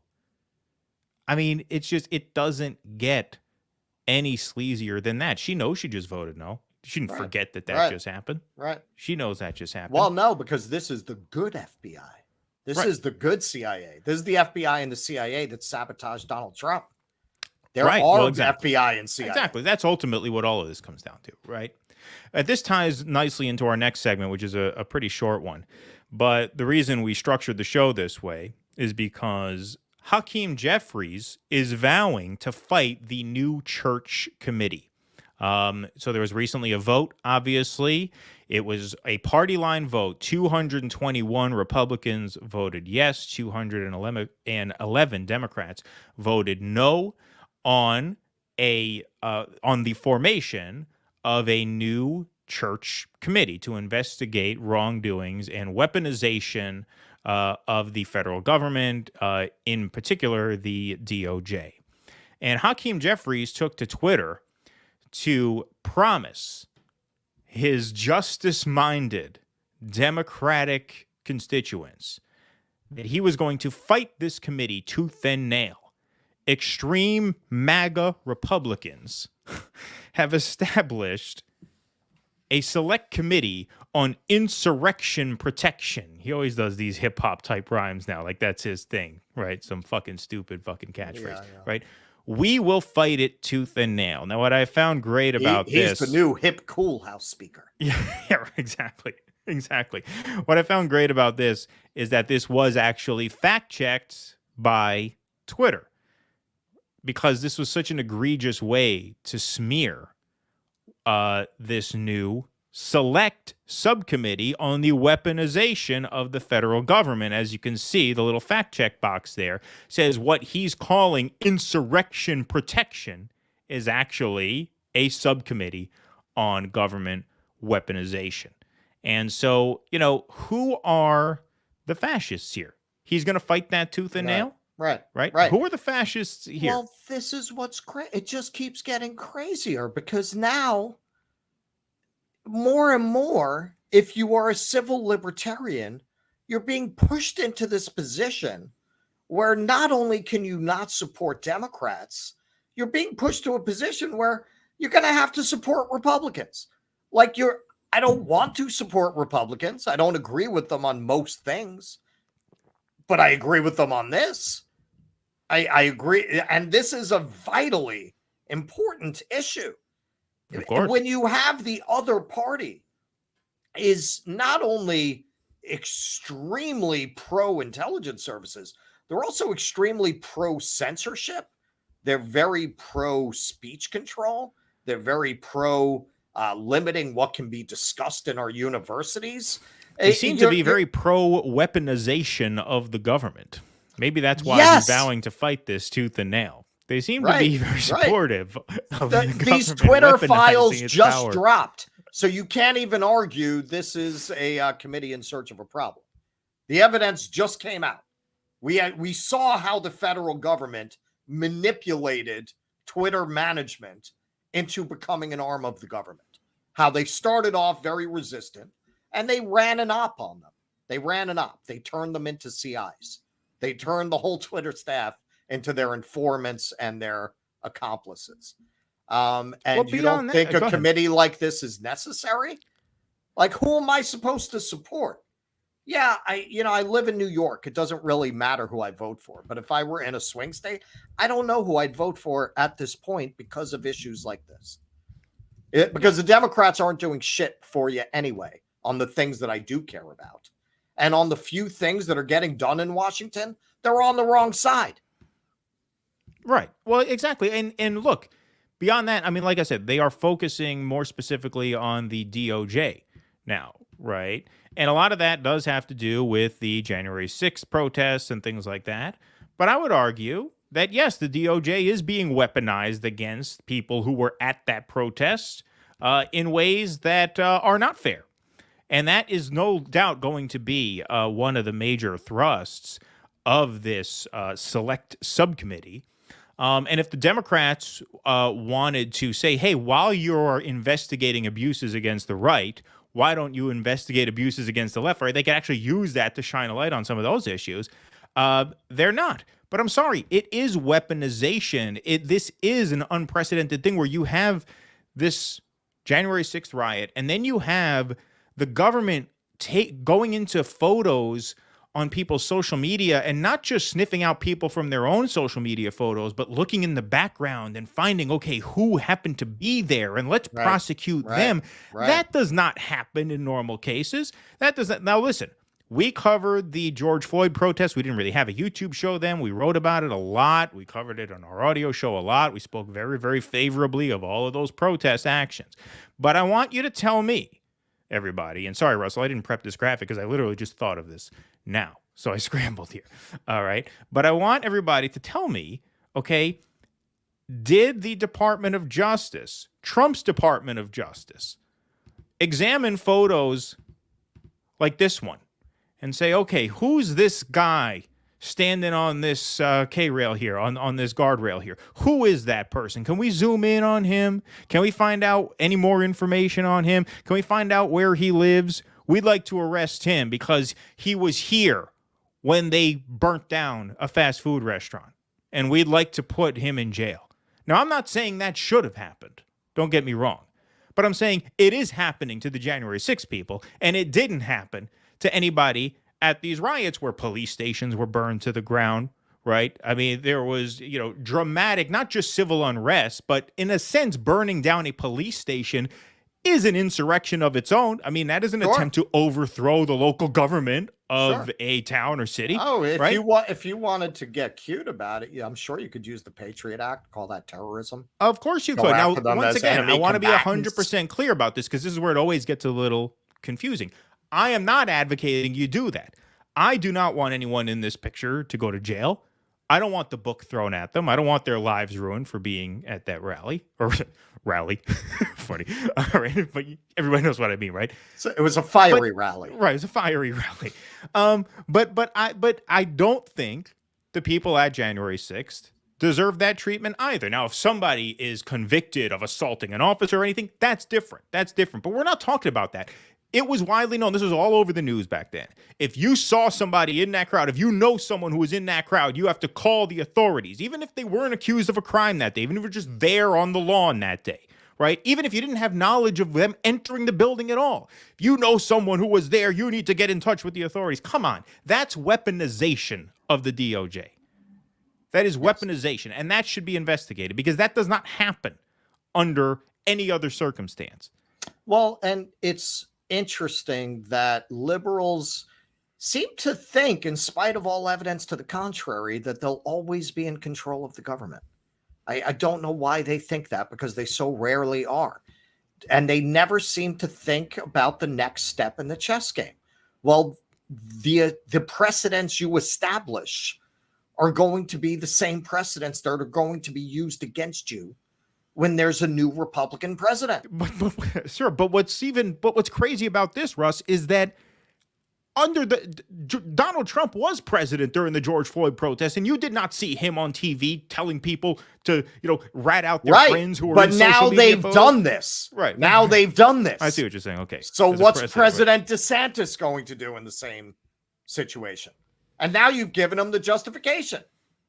[SPEAKER 4] I mean, it's just, it doesn't get any sleazier than that. She knows she just voted no. She didn't forget that just happened. Right. She knows that just happened.
[SPEAKER 5] Well, no, because this is the good FBI. This is the good CIA. This is the FBI and the CIA that sabotaged Donald Trump. There are FBI and CIA.
[SPEAKER 4] Exactly. That's ultimately what all of this comes down to, right? This ties nicely into our next segment, which is a pretty short one. But the reason we structured the show this way is because Hakeem Jeffries is vowing to fight the new church committee. So there was recently a vote, obviously. It was a party line vote. 221 Republicans voted yes. 211 Democrats voted no on the formation of a new church committee to investigate wrongdoings and weaponization of the federal government, in particular the DOJ. And Hakeem Jeffries took to Twitter to promise his justice-minded Democratic constituents that he was going to fight this committee tooth and nail. Extreme MAGA Republicans have established a select committee on insurrection protection. He always does these hip-hop type rhymes now, like that's his thing, right? Some fucking stupid fucking catchphrase, right? We will fight it tooth and nail. Now, what I found great about
[SPEAKER 5] he's the new hip cool house speaker.
[SPEAKER 4] Yeah, exactly. What I found great about this is that this was actually fact-checked by Twitter, because this was such an egregious way to smear this new select subcommittee on the weaponization of the federal government. As you can see, the little fact check box there says what he's calling insurrection protection is actually a subcommittee on government weaponization. And so, who are the fascists here? He's going to fight that tooth and nail?
[SPEAKER 5] Right.
[SPEAKER 4] Who are the fascists here?
[SPEAKER 5] Well, this is what's crazy. It just keeps getting crazier because now, more and more, if you are a civil libertarian, you're being pushed into this position where not only can you not support Democrats, you're being pushed to a position where you're going to have to support Republicans. I don't want to support Republicans. I don't agree with them on most things, but I agree with them on this. I agree. And this is a vitally important issue.
[SPEAKER 4] Of course.
[SPEAKER 5] When you have the other party is not only extremely pro-intelligence services, they're also extremely pro-censorship. They're very pro-speech control. They're very pro-limiting what can be discussed in our universities.
[SPEAKER 4] They seem to be very pro-weaponization of the government. Maybe that's why
[SPEAKER 5] Yes.
[SPEAKER 4] he's vowing to fight this tooth and nail. They seem to
[SPEAKER 5] Right,
[SPEAKER 4] be very
[SPEAKER 5] right.
[SPEAKER 4] supportive of the
[SPEAKER 5] These
[SPEAKER 4] government
[SPEAKER 5] Twitter
[SPEAKER 4] weaponizing
[SPEAKER 5] files
[SPEAKER 4] its
[SPEAKER 5] just
[SPEAKER 4] power.
[SPEAKER 5] dropped. So you can't even argue this is a committee in search of a problem. The evidence just came out. We saw how the federal government manipulated Twitter management into becoming an arm of the government. How they started off very resistant and they ran an op on them. They ran an op. They turned them into CIs. They turned the whole Twitter staff into their informants and their accomplices. And you don't think a committee like this is necessary? Like, who am I supposed to support? Yeah, I live in New York. It doesn't really matter who I vote for. But if I were in a swing state, I don't know who I'd vote for at this point because of issues like this. Because the Democrats aren't doing shit for you anyway on the things that I do care about. And on the few things that are getting done in Washington, they're on the wrong side.
[SPEAKER 4] Right. Well, exactly. And look, beyond that, I mean, like I said, they are focusing more specifically on the DOJ now, right? And a lot of that does have to do with the January 6th protests and things like that. But I would argue that, yes, the DOJ is being weaponized against people who were at that protest in ways that are not fair. And that is no doubt going to be one of the major thrusts of this select subcommittee. And if the Democrats wanted to say, hey, while you're investigating abuses against the right, why don't you investigate abuses against the left, right? They could actually use that to shine a light on some of those issues. They're not. But I'm sorry, it is weaponization. This is an unprecedented thing where you have this January 6th riot, and then you have the government going into photos on people's social media and not just sniffing out people from their own social media photos, but looking in the background and finding, okay, who happened to be there and let's prosecute them. That does not happen in normal cases. That doesn't. Now, listen, we covered the George Floyd protests. We didn't really have a YouTube show then. We wrote about it a lot. We covered it on our audio show a lot. We spoke very, very favorably of all of those protest actions. But I want you to tell me, everybody, and sorry, Russell, I didn't prep this graphic because I literally just thought of this now. So I scrambled here. All right. But I want everybody to tell me, okay, did the Department of Justice, Trump's Department of Justice, examine photos like this one and say, okay, who's this guy standing on this K-rail here, on this guardrail here? Who is that person? Can we zoom in on him? Can we find out any more information on him? Can we find out where he lives? We'd like to arrest him because he was here when they burnt down a fast food restaurant, and we'd like to put him in jail. Now, I'm not saying that should have happened. Don't get me wrong. But I'm saying it is happening to the January 6th people, and it didn't happen to anybody at these riots where police stations were burned to the ground, right? I mean, there was, dramatic, not just civil unrest, but in a sense, burning down a police station is an insurrection of its own. I mean, that is an attempt to overthrow the local government of a town or city.
[SPEAKER 5] Oh,
[SPEAKER 4] right?
[SPEAKER 5] if you wanted to get cute about it, I'm sure you could use the Patriot Act, call that terrorism.
[SPEAKER 4] Of course you could. Now, once again, I want to be 100% clear about this because this is where it always gets a little confusing. I am not advocating you do that. I do not want anyone in this picture to go to jail. I don't want the book thrown at them. I don't want their lives ruined for being at that rally or rally. Funny. All right. But everybody knows what I mean, right?
[SPEAKER 5] So it was a fiery rally.
[SPEAKER 4] Right. It was a fiery rally. But I don't think the people at January 6th deserve that treatment either. Now, if somebody is convicted of assaulting an officer or anything, that's different. That's different. But we're not talking about that. It was widely known. This was all over the news back then. If you saw somebody in that crowd, if you know someone who was in that crowd, you have to call the authorities, even if they weren't accused of a crime that day, even if they were just there on the lawn that day, right? Even if you didn't have knowledge of them entering the building at all. If you know someone who was there, you need to get in touch with the authorities. Come on. That's weaponization of the DOJ. That is weaponization, and that should be investigated because that does not happen under any other circumstance.
[SPEAKER 5] Well, and it's interesting that liberals seem to think, in spite of all evidence to the contrary, that they'll always be in control of the government. I don't know why they think that, because they so rarely are. And they never seem to think about the next step in the chess game. Well, the precedents you establish are going to be the same precedents that are going to be used against you when there's a new Republican president.
[SPEAKER 4] Sure, but what's crazy about this, Russ, is that under Donald Trump was president during the George Floyd protests, and you did not see him on TV telling people to, rat out their friends who are.
[SPEAKER 5] But
[SPEAKER 4] in
[SPEAKER 5] now
[SPEAKER 4] social media
[SPEAKER 5] they've
[SPEAKER 4] photos.
[SPEAKER 5] done this.
[SPEAKER 4] Right
[SPEAKER 5] Now they've done this.
[SPEAKER 4] I see what you're saying. Okay.
[SPEAKER 5] So
[SPEAKER 4] As a
[SPEAKER 5] what's
[SPEAKER 4] president,
[SPEAKER 5] President DeSantis going to do in the same situation? And now you've given him the justification.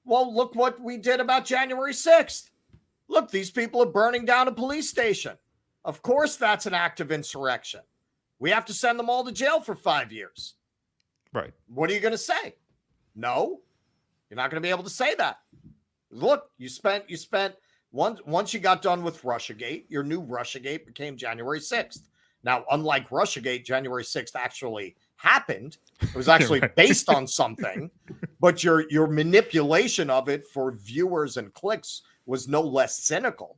[SPEAKER 5] Well, look what we did about January 6th. Look, these people are burning down a police station. Of course, that's an act of insurrection. We have to send them all to jail for 5 years.
[SPEAKER 4] Right.
[SPEAKER 5] What are you going to say? No, you're not going to be able to say that. Look, you spent once you got done with Russiagate, your new Russiagate became January 6th. Now, unlike Russiagate, January 6th actually happened. It was actually based on something, but your manipulation of it for viewers and clicks was no less cynical.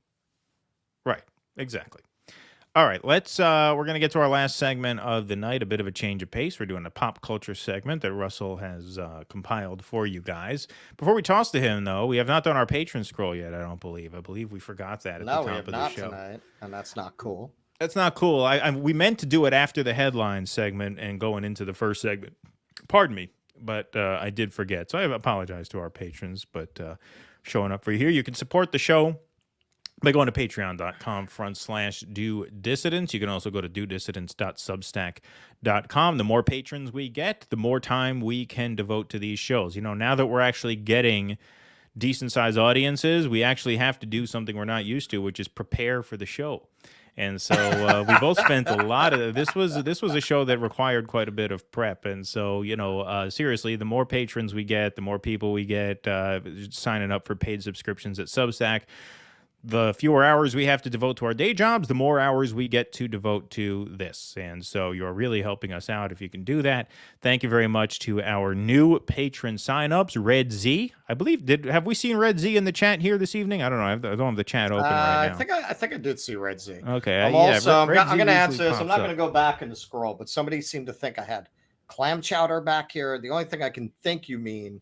[SPEAKER 4] Right. Exactly. All right, we're going to get to our last segment of the night, a bit of a change of pace. We're doing a pop culture segment that Russell has compiled for you guys. Before we toss to him, though, we have not done our patron scroll yet, I don't believe. I believe we forgot that at the top of the show.
[SPEAKER 5] Tonight, and that's not cool.
[SPEAKER 4] That's not cool. We meant to do it after the headline segment and going into the first segment. Pardon me, but I did forget. So I apologize to our patrons, but showing up for you here. You can support the show by going to patreon.com/DueDissidence. You can also go to DueDissidence.substack.com. The more patrons we get, the more time we can devote to these shows. Now that we're actually getting decent-sized audiences, we actually have to do something we're not used to, which is prepare for the show. And so we both spent a lot of this was a show that required quite a bit of prep. And so, seriously, the more patrons we get, the more people we get signing up for paid subscriptions at Substack. The fewer hours we have to devote to our day jobs, the more hours we get to devote to this. And so you're really helping us out if you can do that. Thank you very much to our new patron signups, Red Z. I believe, have we seen Red Z in the chat here this evening? I don't know. I don't have the chat open right now.
[SPEAKER 5] I think I did see Red Z.
[SPEAKER 4] Okay.
[SPEAKER 5] I'm going to answer this. I'm not going to go back in the scroll, but somebody seemed to think I had clam chowder back here. The only thing I can think you mean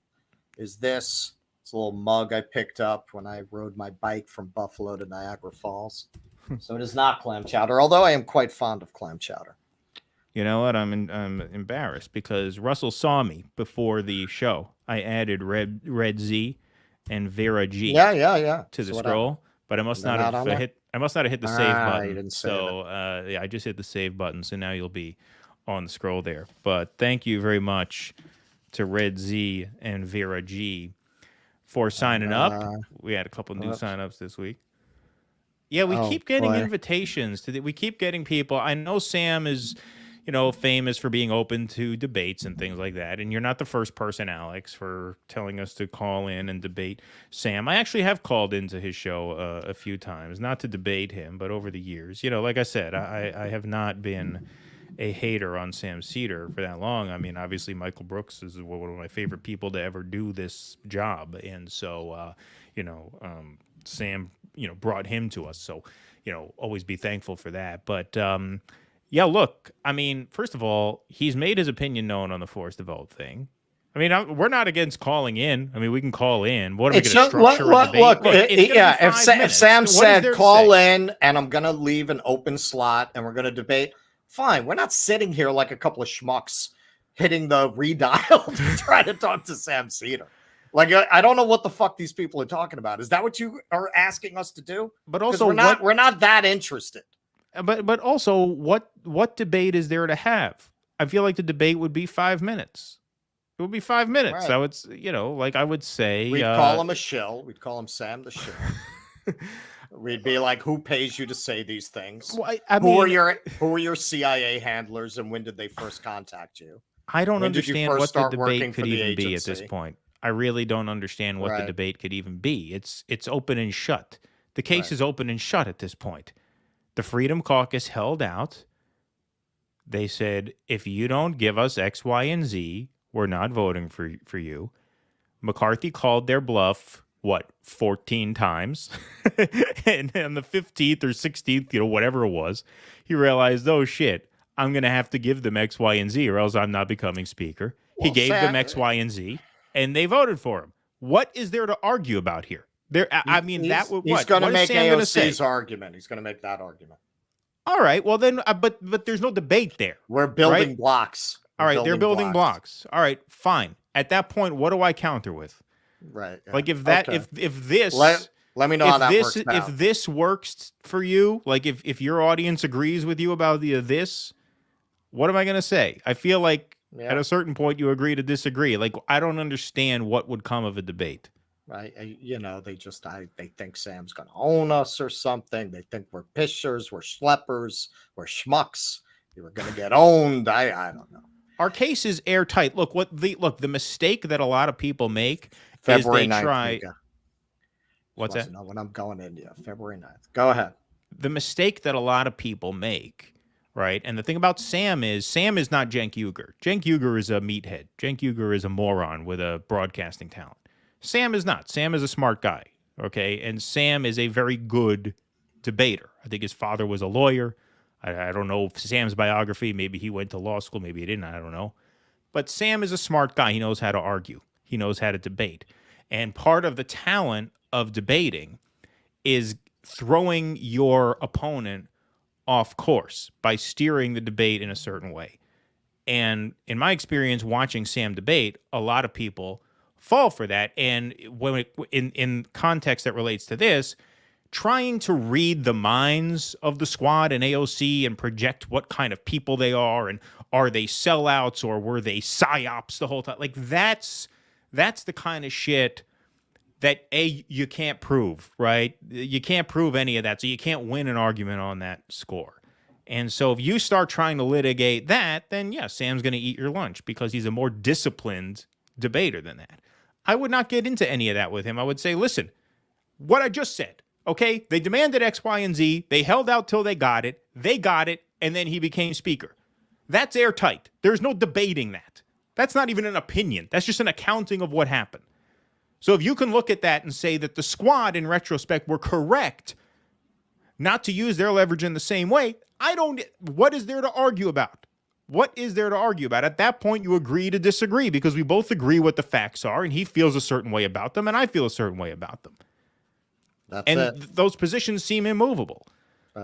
[SPEAKER 5] is this. It's a little mug I picked up when I rode my bike from Buffalo to Niagara Falls. So it is not clam chowder, although I am quite fond of clam chowder.
[SPEAKER 4] You know what? I'm embarrassed because Russell saw me before the show. I added Red Z and Vera G.
[SPEAKER 5] Yeah.
[SPEAKER 4] To the scroll, but I must not have hit the save button.
[SPEAKER 5] You didn't say
[SPEAKER 4] that. I just hit the save button, so now you'll be on the scroll there. But thank you very much to Red Z and Vera G for signing up. We had a couple new signups this week. Yeah, we keep getting invitations we keep getting people. I know Sam is, famous for being open to debates and things like that. And you're not the first person, Alex, for telling us to call in and debate Sam. I actually have called into his show a few times, not to debate him, but over the years. Like I said, I have not been a hater on Sam Cedar for that long. I mean, obviously Michael Brooks is one of my favorite people to ever do this job. And so, Sam, brought him to us. So, always be thankful for that. But, yeah, look, I mean, first of all, he's made his opinion known on the forced to vote thing. I mean, we're not against calling in. I mean, we can call in. What are we going to structure a debate?
[SPEAKER 5] Look, if Sam said call in and I'm going to leave an open slot and we're going to debate, fine. We're not sitting here like a couple of schmucks hitting the redial to try to talk to Sam Cedar. Like, I don't know what the fuck these people are talking about. Is that what you are asking us to do?
[SPEAKER 4] But also,
[SPEAKER 5] we're not that interested.
[SPEAKER 4] But also, what debate is there to have? I feel like the debate would be 5 minutes. It would be 5 minutes.
[SPEAKER 5] Right.
[SPEAKER 4] So it's, I would say
[SPEAKER 5] we'd call him a shill. We'd call him Sam the shill. We'd be like, who pays you to say these things?
[SPEAKER 4] Well,
[SPEAKER 5] who are your CIA handlers and when did they first contact you?
[SPEAKER 4] I don't understand what the debate could even
[SPEAKER 5] be
[SPEAKER 4] at this point. I really don't understand what the debate could even be. It's open and shut. The case is open and shut at this point. The Freedom Caucus held out. They said, if you don't give us X, Y, and Z, we're not voting for you. McCarthy called their bluff, 14 times? And on the 15th or 16th, whatever it was, he realized, oh, shit, I'm going to have to give them X, Y, and Z or else I'm not becoming speaker. He gave them X, Y, and Z, and they voted for him. What is there to argue about here? I mean, that would
[SPEAKER 5] he's going to make AOC's argument. He's going to make that argument.
[SPEAKER 4] All right. Well, then, but there's no debate there.
[SPEAKER 5] We're building
[SPEAKER 4] right?
[SPEAKER 5] blocks.
[SPEAKER 4] All right, they're building blocks. All right, fine. At that point, what do I counter with?
[SPEAKER 5] Right. Yeah.
[SPEAKER 4] Like if that,
[SPEAKER 5] okay.
[SPEAKER 4] if this,
[SPEAKER 5] let me know how that works.
[SPEAKER 4] If this works for you, like if your audience agrees with you about this, what am I going to say? I feel like at a certain point you agree to disagree. Like I don't understand what would come of a debate.
[SPEAKER 5] Right. You know, they think Sam's going to own us or something. They think we're pishers, we're schleppers, we're schmucks. We're going to get owned. I don't know.
[SPEAKER 4] Our case is airtight. Look, the mistake that a lot of people make
[SPEAKER 5] February
[SPEAKER 4] is they
[SPEAKER 5] 9th,
[SPEAKER 4] try.
[SPEAKER 5] Mika.
[SPEAKER 4] What's that?
[SPEAKER 5] Know when I'm going to India, February 9th. Go ahead.
[SPEAKER 4] The mistake that a lot of people make, right? And the thing about Sam is not Cenk Uygur. Cenk Uygur is a meathead. Cenk Uygur is a moron with a broadcasting talent. Sam is not. Sam is a smart guy, okay? And Sam is a very good debater. I think his father was a lawyer. I don't know Sam's biography. Maybe he went to law school. Maybe he didn't. I don't know. But Sam is a smart guy. He knows how to argue. He knows how to debate. And part of the talent of debating is throwing your opponent off course by steering the debate in a certain way. And in my experience watching Sam debate, a lot of people fall for that. And when in context that relates to this, trying to read the minds of the squad and AOC and project what kind of people they are and are they sellouts or were they psyops the whole time? Like that's the kind of shit that you can't prove, right? You can't prove any of that, so you can't win an argument on that score. And so if you start trying to litigate that, then yeah, Sam's going to eat your lunch because he's a more disciplined debater than that. I would not get into any of that with him. I would say, listen, what I just said, okay? They demanded X, Y, and Z. They held out till they got it. They got it, and then he became speaker. That's airtight. There's no debating that. That's not even an opinion. That's just an accounting of what happened. So if you can look at that and say that the squad, in retrospect, were correct not to use their leverage in the same way, what is there to argue about? What is there to argue about? At that point, you agree to disagree because we both agree what the facts are, and he feels a certain way about them, and I feel a certain way about them. Those positions seem immovable.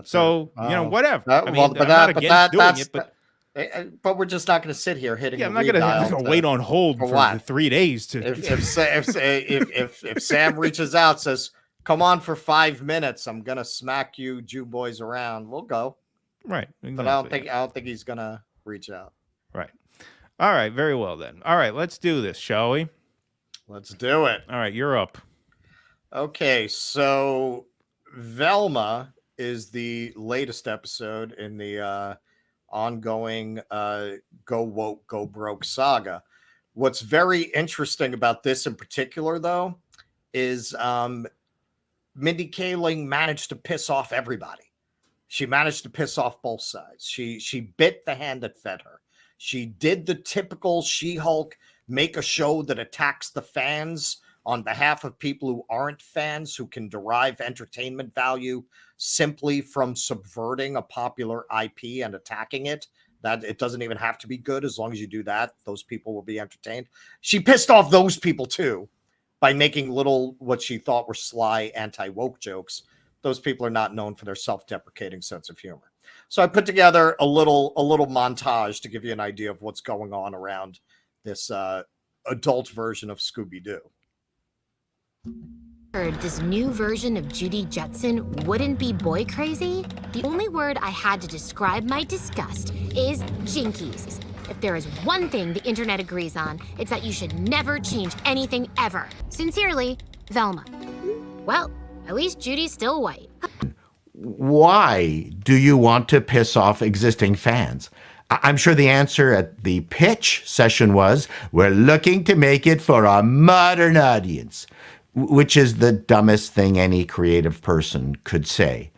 [SPEAKER 4] So, whatever. I'm not against doing it,
[SPEAKER 5] but we're just not going to sit here hitting.
[SPEAKER 4] Yeah, I'm not going to wait on hold for 3 days to.
[SPEAKER 5] If Sam reaches out, says, "Come on for 5 minutes, I'm going to smack you Jew boys around," we'll go.
[SPEAKER 4] Right. Exactly.
[SPEAKER 5] But I don't think he's going to reach out.
[SPEAKER 4] Right. All right. Very well then. All right. Let's do this, shall we?
[SPEAKER 5] Let's do it.
[SPEAKER 4] All right. You're up.
[SPEAKER 5] Okay. So Velma is the latest episode in the ongoing Go Woke, Go Broke saga. What's very interesting about this in particular, though, is Mindy Kaling managed to piss off everybody. She managed to piss off both sides. She bit the hand that fed her. She did the typical She-Hulk, make a show that attacks the fans on behalf of people who aren't fans, who can derive entertainment value simply from subverting a popular IP and attacking it. That it doesn't even have to be good. As long as you do that, those people will be entertained. She pissed off those people too by making little, what she thought were sly anti-woke jokes. Those people are not known for their self-deprecating sense of humor. So I put together a little montage to give you an idea of what's going on around this adult version of Scooby-Doo.
[SPEAKER 9] Heard this new version of Judy Jetson wouldn't be boy crazy? The only word I had to describe my disgust is jinkies. If there is one thing the internet agrees on, it's that you should never change anything ever. Sincerely, Velma. Well, at least Judy's still white.
[SPEAKER 10] Why do you want to piss off existing fans? I'm sure the answer at the pitch session was, we're looking to make it for a modern audience, which is the dumbest thing any creative person could say.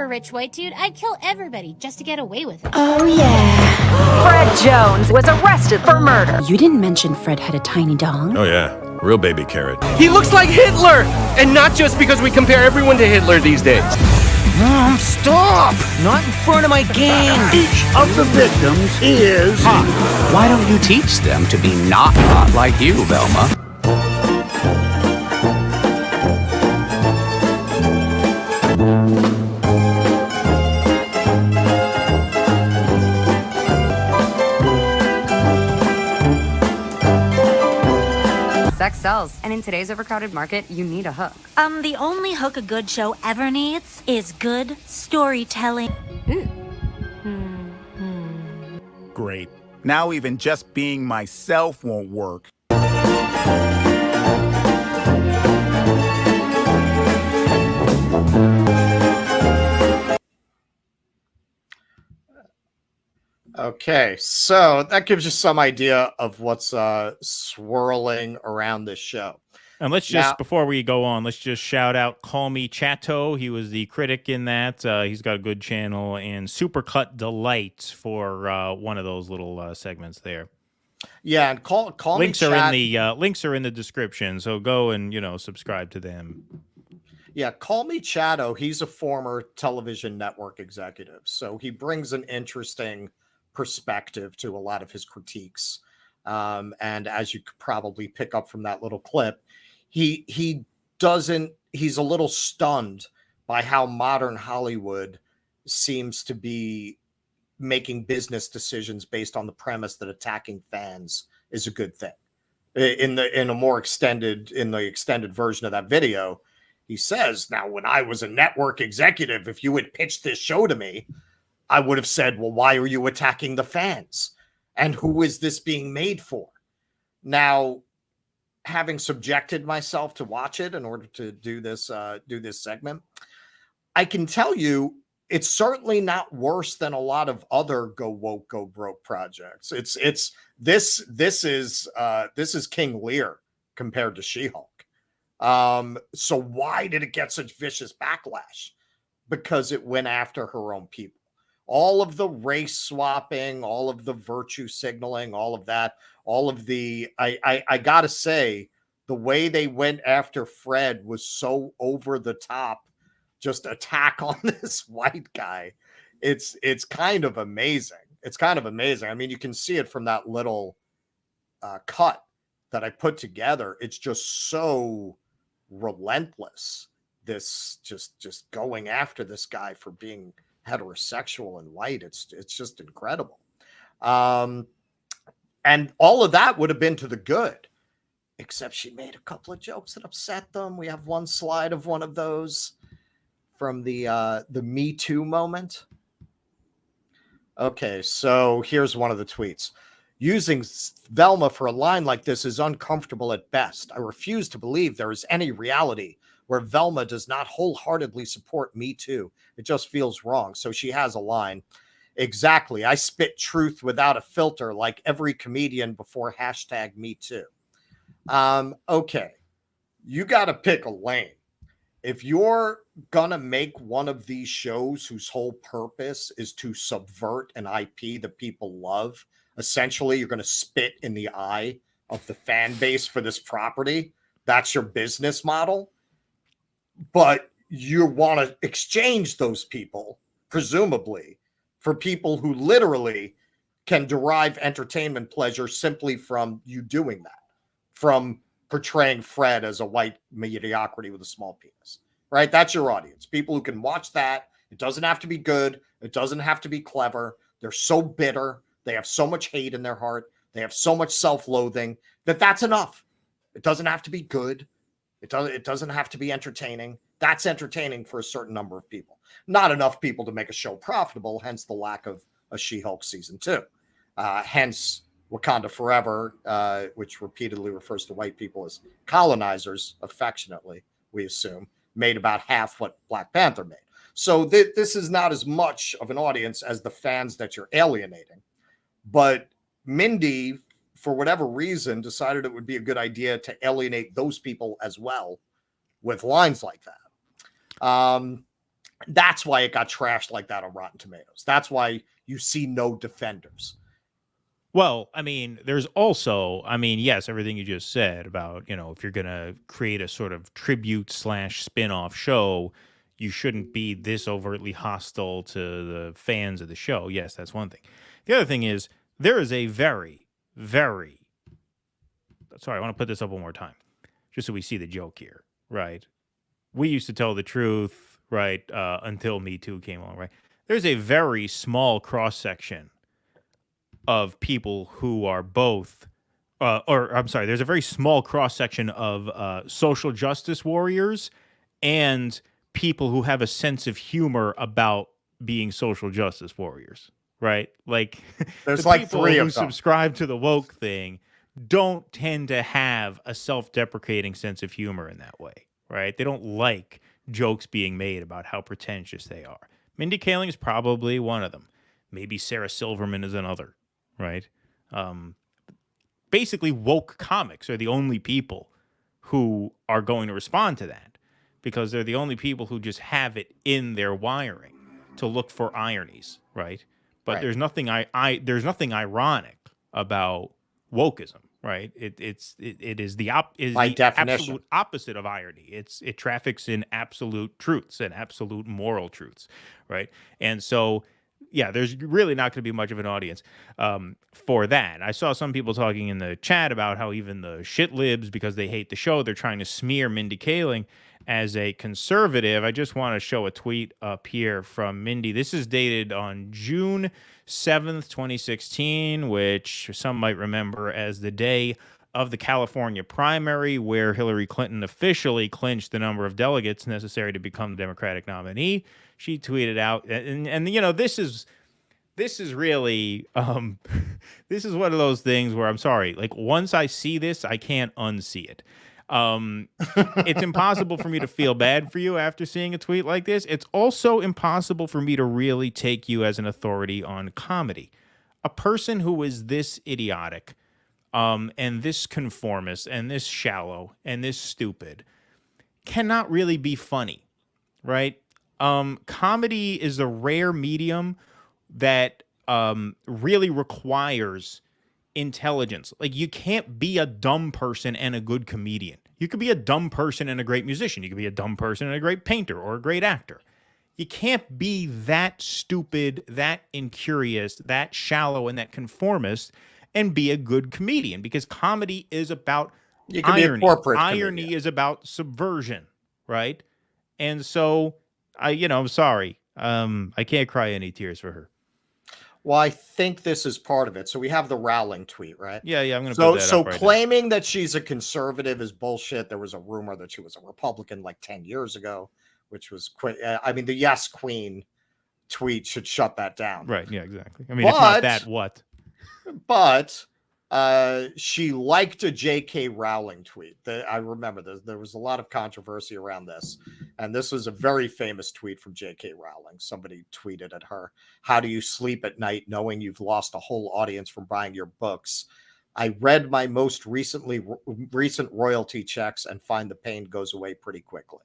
[SPEAKER 9] Rich white dude, I'd kill everybody just to get away with it.
[SPEAKER 11] Oh yeah. Fred Jones was arrested for murder. You didn't mention Fred had a tiny dong.
[SPEAKER 12] Oh yeah, real baby carrot.
[SPEAKER 13] He looks like Hitler! And not just because we compare everyone to Hitler these days.
[SPEAKER 1] Mom, stop!
[SPEAKER 12] Not in front of my gang.
[SPEAKER 1] Each of the victims is
[SPEAKER 12] hot. Why don't you teach them to be not hot like you, Velma?
[SPEAKER 11] Sex sells, and in today's overcrowded market, you need a hook.
[SPEAKER 13] The only hook a good show ever needs is good storytelling.
[SPEAKER 14] Great. Now even just being myself won't work.
[SPEAKER 5] Okay, so that gives you some idea of what's swirling around this show.
[SPEAKER 4] And let's just, before we go on, let's just shout out Call Me Chato. He was the critic in that. He's got a good channel, and Supercut Delight for one of those little segments there.
[SPEAKER 5] Yeah, and call
[SPEAKER 4] links
[SPEAKER 5] me
[SPEAKER 4] are in the links are in the description, so go and subscribe to them.
[SPEAKER 5] Yeah, Call Me Chato. He's a former television network executive, so he brings an interesting perspective to a lot of his critiques. And as you could probably pick up from that little clip, he's a little stunned by how modern Hollywood seems to be making business decisions based on the premise that attacking fans is a good thing. In the extended version of that video, he says, now, when I was a network executive, if you had pitched this show to me, I would have said, well, why are you attacking the fans? And who is this being made for? Now, having subjected myself to watch it in order to do this segment, I can tell you it's certainly not worse than a lot of other go woke, go broke projects. This is King Lear compared to She-Hulk. So why did it get such vicious backlash? Because it went after her own people. All of the race swapping, all of the virtue signaling, all of that, all of the, I gotta say, the way they went after Fred was so over the top, just attack on this white guy. It's kind of amazing. It's kind of amazing. I mean, you can see it from that little cut that I put together. It's just so relentless. This just going after this guy for being heterosexual and white. It's just incredible. And all of that would have been to the good, except she made a couple of jokes that upset them. We have one slide of one of those from the Me Too moment. Okay, so here's one of the tweets. Using Velma for a line like this is uncomfortable at best. I refuse to believe there is any reality where Velma does not wholeheartedly support Me Too. It just feels wrong. So she has a line. Exactly. I spit truth without a filter like every comedian before #MeToo. Okay. You got to pick a lane. If you're going to make one of these shows whose whole purpose is to subvert an IP that people love, essentially you're going to spit in the eye of the fan base for this property. That's your business model. But you want to exchange those people, presumably, for people who literally can derive entertainment pleasure simply from you doing that, from portraying Fred as a white mediocrity with a small penis, right? That's your audience. People who can watch that. It doesn't have to be good. It doesn't have to be clever. They're so bitter. They have so much hate in their heart. They have so much self-loathing that's enough. It doesn't have to be good. It doesn't have to be entertaining. That's entertaining for a certain number of people. Not enough people to make a show profitable, hence the lack of a She-Hulk season 2. Hence Wakanda Forever, which repeatedly refers to white people as colonizers, affectionately, we assume, made about half what Black Panther made. So this is not as much of an audience as the fans that you're alienating. But Mindy, for whatever reason, decided it would be a good idea to alienate those people as well with lines like that. That's why it got trashed like that on Rotten Tomatoes. That's why you see no defenders.
[SPEAKER 4] Well, I mean, there's also, yes, everything you just said about, if you're going to create a sort of tribute / spin-off show, you shouldn't be this overtly hostile to the fans of the show. Yes, that's one thing. The other thing is there is a very, very, sorry, I want to put this up one more time just so we see the joke here, right? We used to tell the truth, right, until Me Too came along, right? There's a very small cross-section of people who are both, there's a very small cross-section of social justice warriors and people who have a sense of humor about being social justice warriors, right? Like,
[SPEAKER 5] there's
[SPEAKER 4] the
[SPEAKER 5] like
[SPEAKER 4] people
[SPEAKER 5] 3
[SPEAKER 4] who
[SPEAKER 5] of them.
[SPEAKER 4] subscribe to the woke thing don't tend to have a self-deprecating sense of humor in that way, right? They don't like jokes being made about how pretentious they are. Mindy Kaling is probably one of them. Maybe Sarah Silverman is another, right? Basically, woke comics are the only people who are going to respond to that because they're the only people who just have it in their wiring to look for ironies, right? But
[SPEAKER 5] Right.
[SPEAKER 4] there's nothing there's nothing ironic about wokeism, right? It is the
[SPEAKER 5] By definition.
[SPEAKER 4] absolute opposite of irony. It traffics in absolute truths and absolute moral truths, right? And so, yeah, there's really not going to be much of an audience for that. I saw some people talking in the chat about how even the shit libs, because they hate the show, they're trying to smear Mindy Kaling as a conservative. I just want to show a tweet up here from Mindy. This is dated on June 7th, 2016, which some might remember as the day of the California primary, where Hillary Clinton officially clinched the number of delegates necessary to become the Democratic nominee. She tweeted out, and you know, this is really this is one of those things where I'm sorry, like once I see this, I can't unsee it. It's impossible for me to feel bad for you after seeing a tweet like this. It's also impossible for me to really take you as an authority on comedy. A person who is this idiotic, and this conformist, and this shallow, and this stupid cannot really be funny, right? Comedy is a rare medium that really requires intelligence. Like, you can't be a dumb person and a good comedian. You could be a dumb person and a great musician. You could be a dumb person and a great painter or a great actor. You can't be that stupid, that incurious, that shallow, and that conformist and be a good comedian, because comedy is about
[SPEAKER 5] You can
[SPEAKER 4] irony.
[SPEAKER 5] be a corporate
[SPEAKER 4] Irony
[SPEAKER 5] comedian.
[SPEAKER 4] is about subversion, right? And so, I'm sorry. I can't cry any tears for her.
[SPEAKER 5] Well, I think this is part of it. So we have the Rowling tweet, right?
[SPEAKER 4] Yeah, I'm going to
[SPEAKER 5] So,
[SPEAKER 4] put that
[SPEAKER 5] so
[SPEAKER 4] up right now.
[SPEAKER 5] claiming that she's a conservative is bullshit. There was a rumor that she was a Republican like 10 years ago, which was I mean, the Yes Queen tweet should shut that down.
[SPEAKER 4] Right. Yeah, exactly. I mean, if not that, what?
[SPEAKER 5] But she liked a J.K. Rowling tweet. I remember there was a lot of controversy around this. And this was a very famous tweet from J.K. Rowling. Somebody tweeted at her, "How do you sleep at night knowing you've lost a whole audience from buying your books? I read my most recent royalty checks and find the pain goes away pretty quickly."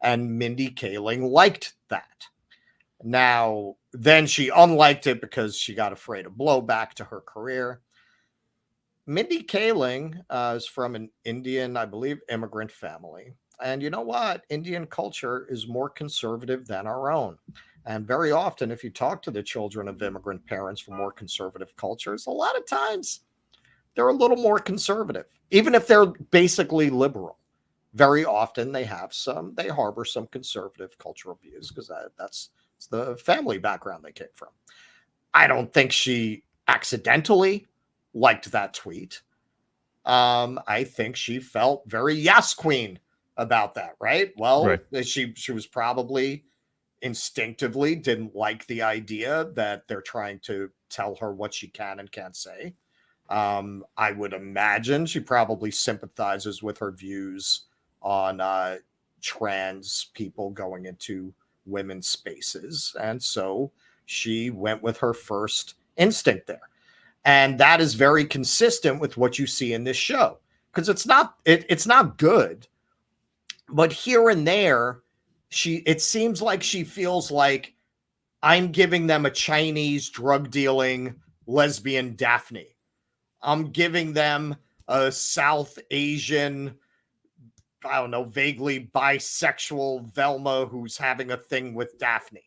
[SPEAKER 5] And Mindy Kaling liked that. Now, then she unliked it because she got afraid of blowback to her career. Mindy Kaling is from an Indian, I believe, immigrant family. And you know what? Indian culture is more conservative than our own. And very often, if you talk to the children of immigrant parents from more conservative cultures, a lot of times they're a little more conservative, even if they're basically liberal. Very often they harbor some conservative cultural views because that's the family background they came from. I don't think she accidentally liked that tweet. I think she felt very Yes Queen about that, right? Well, right. She was probably instinctively didn't like the idea that they're trying to tell her what she can and can't say. I would imagine she probably sympathizes with her views on trans people going into women's spaces. And so she went with her first instinct there. And that is very consistent with what you see in this show, because it's not good. But here and there, it seems like she feels like I'm giving them a Chinese drug dealing lesbian Daphne. I'm giving them a South Asian I don't know, vaguely bisexual Velma who's having a thing with Daphne.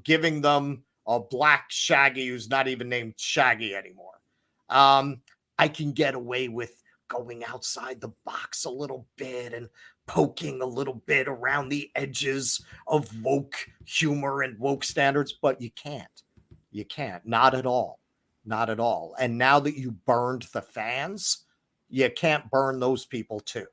[SPEAKER 5] Giving them a black Shaggy who's not even named Shaggy anymore. I can get away with going outside the box a little bit and poking a little bit around the edges of woke humor and woke standards, but you can't. You can't. Not at all. Not at all. And now that you burned the fans, you can't burn those people too.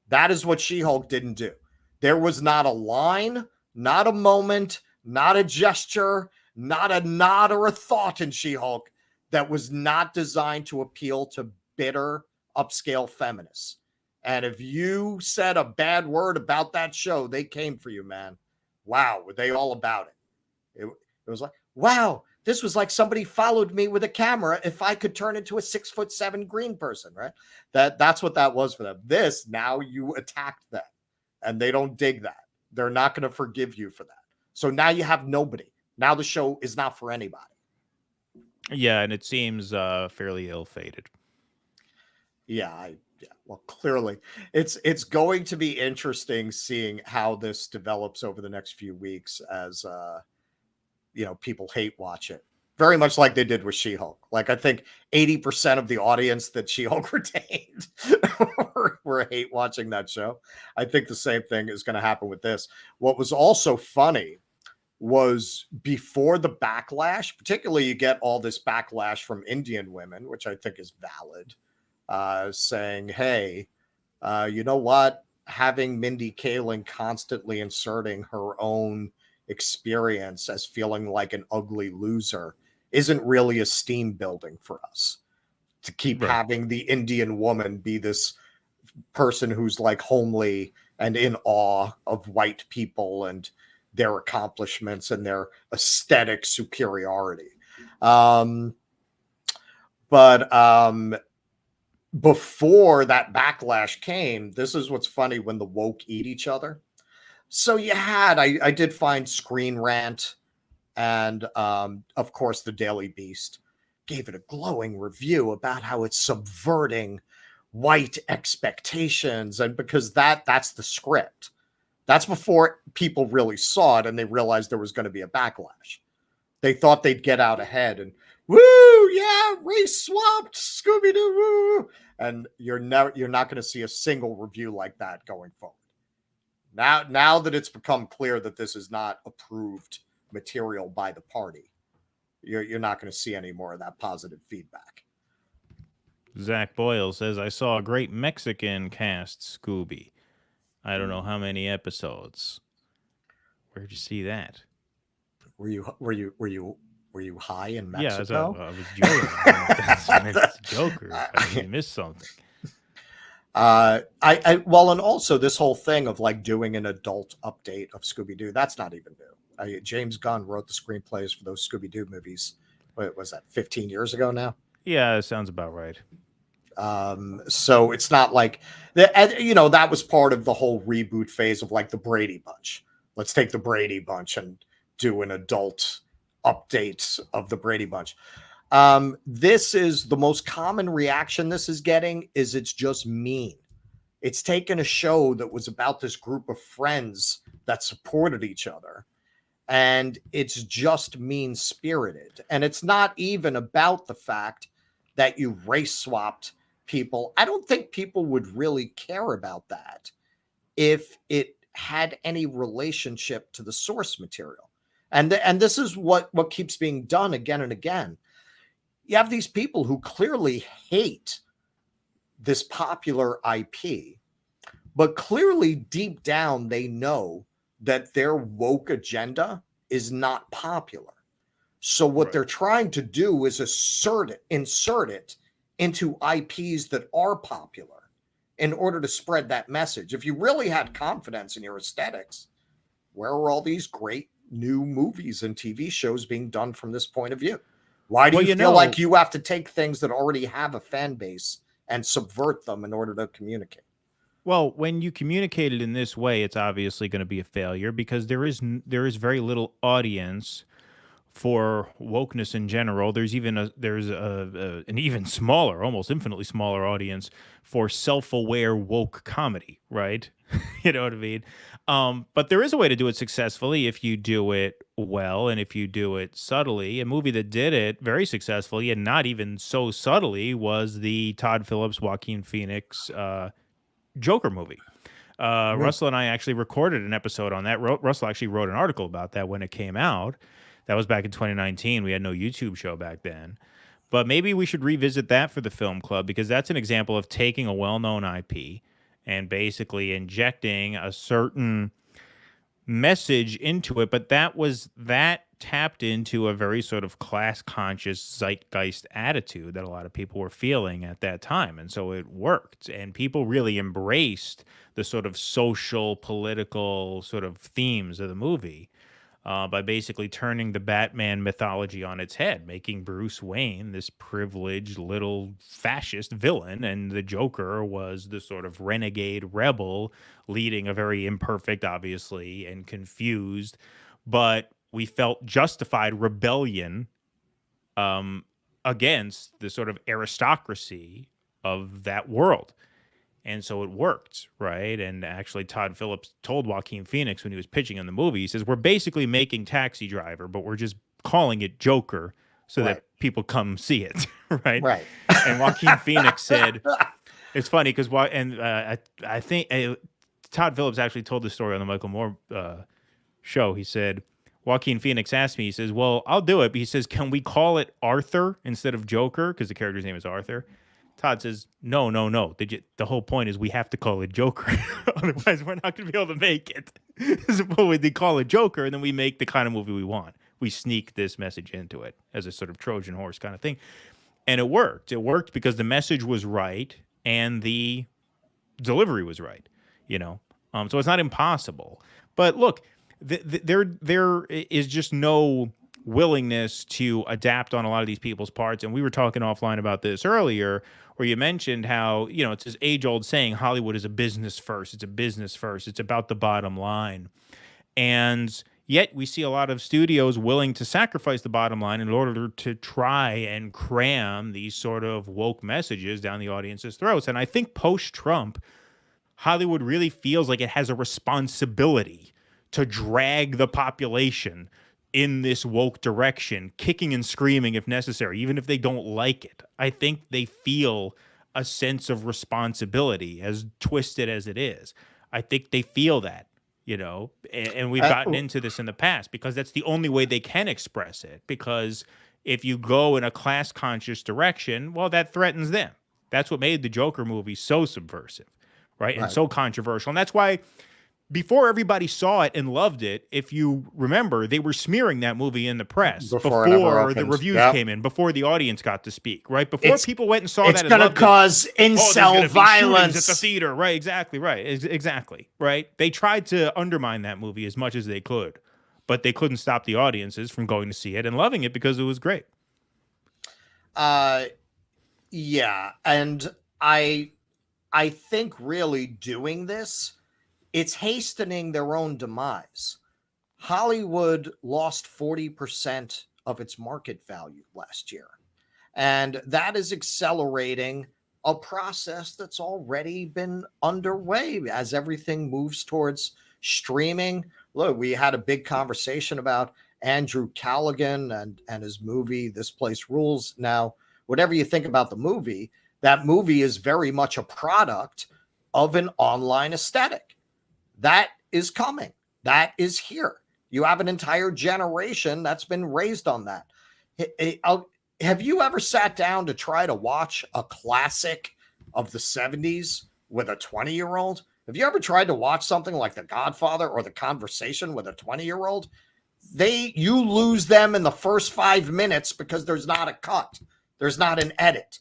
[SPEAKER 5] That is what She-Hulk didn't do. There was not a line, not a moment, not a gesture, not a nod or a thought in She-Hulk that was not designed to appeal to bitter, upscale feminists. And if you said a bad word about that show, they came for you, man. Wow, were they all about it? It was like, wow, this was like somebody followed me with a camera if I could turn into a 6'7" green person, right? That's what that was for them. This, now you attacked them, and they don't dig that. They're not going to forgive you for that. So now you have nobody. Now the show is not for anybody.
[SPEAKER 4] Yeah, and it seems fairly ill-fated.
[SPEAKER 5] Yeah, well, clearly it's going to be interesting seeing how this develops over the next few weeks as people hate watch it. Very much like they did with She-Hulk. Like, I think 80% of the audience that She-Hulk retained were hate watching that show. I think the same thing is going to happen with this. What was also funny was before the backlash, particularly you get all this backlash from Indian women, which I think is valid, saying, hey, you know what? Having Mindy Kaling constantly inserting her own experience as feeling like an ugly loser isn't really esteem building for us. To keep having the Indian woman be this person who's like homely and in awe of white people and their accomplishments and their aesthetic superiority. Before that backlash came, this is what's funny when the woke eat each other. So you had, I did find Screen Rant and, of course, the Daily Beast gave it a glowing review about how it's subverting white expectations. And because that's the script. That's before people really saw it and they realized there was going to be a backlash. They thought they'd get out ahead and, woo, yeah, race swapped, Scooby-Doo, woo. And you're not going to see a single review like that going forward. Now that it's become clear that this is not approved material by the party, you're not going to see any more of that positive feedback.
[SPEAKER 4] Zach Boyle says, I saw a great Mexican cast Scooby. I don't know how many episodes. Where'd you see that?
[SPEAKER 5] Were you high in Mexico?
[SPEAKER 4] Yeah, I was joking. It's a joker. I missed something.
[SPEAKER 5] Well, and also this whole thing of like doing an adult update of Scooby-Doo, that's not even new. James Gunn wrote the screenplays for those Scooby-Doo movies. What was that, 15 years ago now?
[SPEAKER 4] Yeah, it sounds about right.
[SPEAKER 5] So it's not like that was part of the whole reboot phase of like the Brady Bunch. Let's take the Brady Bunch and do an adult update of the Brady Bunch. This is the most common reaction this is getting is it's just mean. It's taken a show that was about this group of friends that supported each other, and it's just mean-spirited. And it's not even about the fact that you race swapped people. I don't think people would really care about that if it had any relationship to the source material. And this is what keeps being done again and again. You have these people who clearly hate this popular IP, but clearly deep down they know that their woke agenda is not popular. So what they're trying to do is insert it into IPs that are popular in order to spread that message. If you really had confidence in your aesthetics, where are all these great new movies and TV shows being done from this point of view? Why do you feel like you have to take things that already have a fan base and subvert them in order to communicate?
[SPEAKER 4] Well, when you communicate it in this way, it's obviously going to be a failure because there is very little audience for wokeness in general. There's an even smaller, almost infinitely smaller audience for self-aware woke comedy, right? You know what I mean? But there is a way to do it successfully if you do it well and if you do it subtly. A movie that did it very successfully and not even so subtly was the Todd Phillips, Joaquin Phoenix Joker movie. Russell and I actually recorded an episode on that. Russell actually wrote an article about that when it came out. That was back in 2019. We had no YouTube show back then. But maybe we should revisit that for the film club, because that's an example of taking a well-known IP and basically injecting a certain message into it. But that tapped into a very sort of class-conscious zeitgeist attitude that a lot of people were feeling at that time. And so it worked. And people really embraced the sort of social, political sort of themes of the movie. By basically turning the Batman mythology on its head, making Bruce Wayne this privileged little fascist villain, and the Joker was the sort of renegade rebel leading a very imperfect, obviously, and confused, but we felt justified rebellion against the sort of aristocracy of that world. And so it worked, right? And actually, Todd Phillips told Joaquin Phoenix when he was pitching in the movie, he says, we're basically making Taxi Driver, but we're just calling it Joker so that people come see it, right?
[SPEAKER 5] Right.
[SPEAKER 4] And Joaquin Phoenix said, it's funny because, I think Todd Phillips actually told the story on the Michael Moore show. He said, Joaquin Phoenix asked me, he says, well, I'll do it. But he says, can we call it Arthur instead of Joker? Because the character's name is Arthur. Todd says, no. The whole point is we have to call it Joker. Otherwise, we're not going to be able to make it. So we call it Joker, and then we make the kind of movie we want. We sneak this message into it as a sort of Trojan horse kind of thing. And it worked. It worked because the message was right and the delivery was right, you know. So it's not impossible. But look, there is just no willingness to adapt on a lot of these people's parts. And we were talking offline about this earlier, where you mentioned how, you know, it's this age-old saying, Hollywood is a business first. It's a business first. It's about the bottom line. And yet we see a lot of studios willing to sacrifice the bottom line in order to try and cram these sort of woke messages down the audience's throats. And I think post-Trump, Hollywood really feels like it has a responsibility to drag the population in this woke direction, kicking and screaming if necessary, even if they don't like it. I think they feel a sense of responsibility, as twisted as it is. I think they feel that, you know, and we've gotten into this in the past because that's the only way they can express it. Because if you go in a class-conscious direction, well, that threatens them. That's what made the Joker movie so subversive, right? And so controversial. And that's why before everybody saw it and loved it, if you remember, they were smearing that movie in the press before the reviews came in, before the audience got to speak, right? Before people went and saw that,
[SPEAKER 7] it's going to cause incel violence
[SPEAKER 4] at the theater, right? Exactly, right. They tried to undermine that movie as much as they could, but they couldn't stop the audiences from going to see it and loving it because it was great.
[SPEAKER 5] Yeah, and I think really doing this, it's hastening their own demise. Hollywood lost 40% of its market value last year. And that is accelerating a process that's already been underway as everything moves towards streaming. Look, we had a big conversation about Andrew Callaghan and his movie, This Place Rules. Now, whatever you think about the movie, that movie is very much a product of an online aesthetic. That is coming. That is here. You have an entire generation that's been raised on that. Have you ever sat down to try to watch a classic of the 70s with a 20-year-old? Have you ever tried to watch something like The Godfather or The Conversation with a 20-year-old? You lose them in the first 5 minutes because there's not a cut. There's not an edit.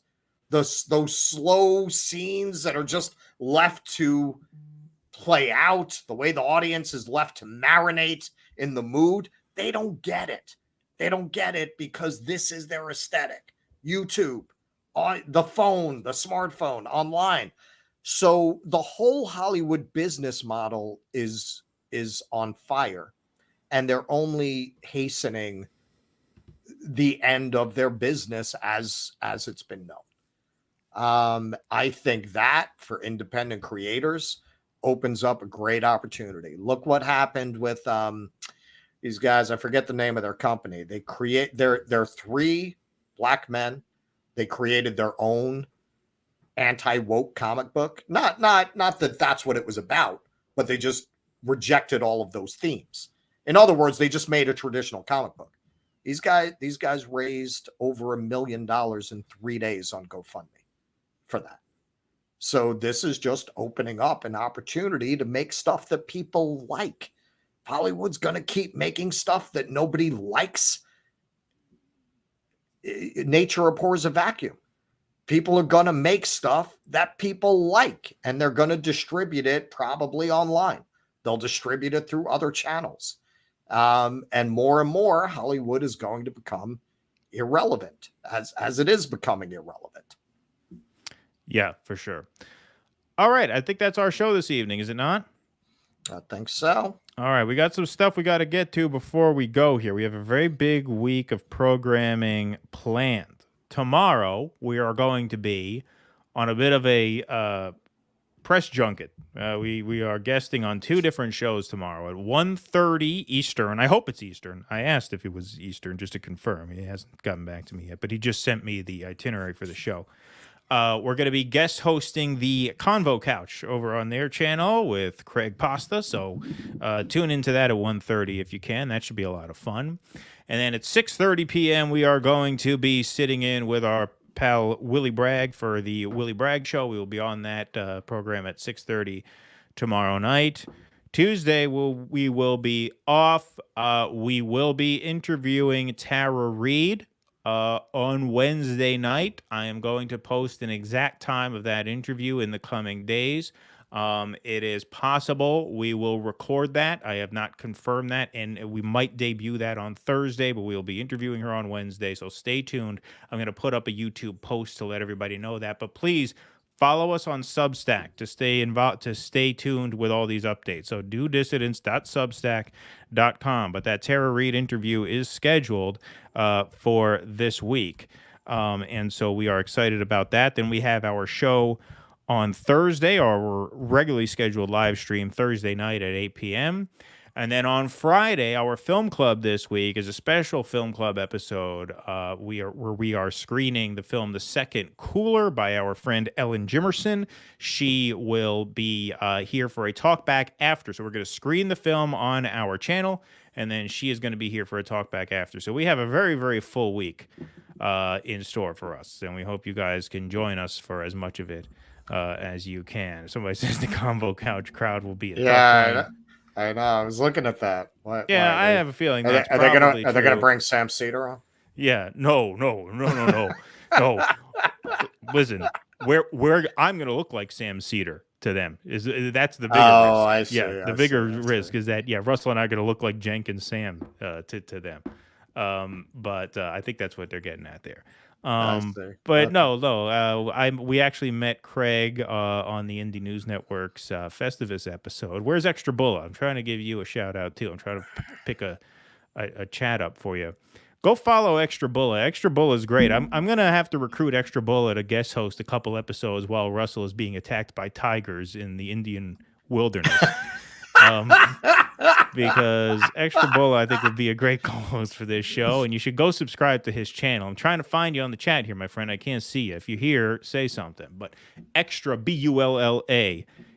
[SPEAKER 5] Those slow scenes that are just left to play out, the way the audience is left to marinate in the mood, they don't get it. They don't get it because this is their aesthetic. YouTube, on the phone, the smartphone, online. So the whole Hollywood business model is on fire, and they're only hastening the end of their business as it's been known. I think that for independent creators opens up a great opportunity. Look what happened with these guys. I forget the name of their company. They create they're 3 black men. They created their own anti-woke comic book. Not that that's what it was about, but they just rejected all of those themes. In other words, they just made a traditional comic book. These guys raised over $1 million in 3 days on GoFundMe for that. So this is just opening up an opportunity to make stuff that people like. Hollywood's going to keep making stuff that nobody likes. Nature abhors a vacuum. People are going to make stuff that people like, and they're going to distribute it probably online. They'll distribute it through other channels. And more, Hollywood is going to become irrelevant as it is becoming irrelevant.
[SPEAKER 4] Yeah, for sure. All right. I think that's our show this evening, is it not?
[SPEAKER 5] I think so.
[SPEAKER 4] All right. We got some stuff we got to get to before we go here. We have a very big week of programming planned. Tomorrow, we are going to be on a bit of a press junket. We are guesting on 2 different shows tomorrow at 1:30 Eastern. I hope it's Eastern. I asked if it was Eastern just to confirm. He hasn't gotten back to me yet, but he just sent me the itinerary for the show. We're going to be guest hosting the Convo Couch over on their channel with Craig Pasta. So tune into that at 1:30 if you can. That should be a lot of fun. And then at 6:30 p.m., we are going to be sitting in with our pal Willie Bragg for the Willie Bragg Show. We will be on that program at 6:30 tomorrow night. Tuesday, we will be off. We will be interviewing Tara Reid on Wednesday night. I am going to post an exact time of that interview in the coming days. It is possible we will record that. I have not confirmed that, and we might debut that on Thursday, but we'll be interviewing her on Wednesday, so stay tuned. I'm going to put up a YouTube post to let everybody know that, but please follow us on Substack to stay tuned with all these updates. So DueDissidence.substack.com. But that Tara Reid interview is scheduled for this week, and so we are excited about that. Then we have our show on Thursday, our regularly scheduled live stream Thursday night at 8 p.m. And then on Friday, our film club this week is a special film club episode where we are screening the film The Second Cooler by our friend Ellen Jimerson. She will be here for a talk back after. So we're going to screen the film on our channel, and then she is going to be here for a talk back after. So we have a very, very full week in store for us, and we hope you guys can join us for as much of it as you can. Somebody says the Convo Couch crowd will be
[SPEAKER 5] I know. I was looking at that. I
[SPEAKER 4] have a feeling
[SPEAKER 5] are they gonna bring Sam Cedar on?
[SPEAKER 4] Yeah. No. Listen, where I'm gonna look like Sam Cedar to them that's the bigger risk.
[SPEAKER 5] I see.
[SPEAKER 4] Yeah, the bigger risk is that Russell and I are gonna look like Jenkins Sam to them. But I think that's what they're getting at there. But okay. We actually met Craig on the Indie News Network's Festivus episode. Where's Extra Bulla? I'm trying to give you a shout out too. I'm trying to pick a chat up for you. Go follow Extra Bulla. Extra Bulla is great. I'm gonna have to recruit Extra Bulla to guest host a couple episodes while Russell is being attacked by tigers in the Indian wilderness. Because Extra Bulla, I think, would be a great co-host for this show, and you should go subscribe to his channel. I'm trying to find you on the chat here, my friend. I can't see you. If you're here, say something. But Extra, Bulla,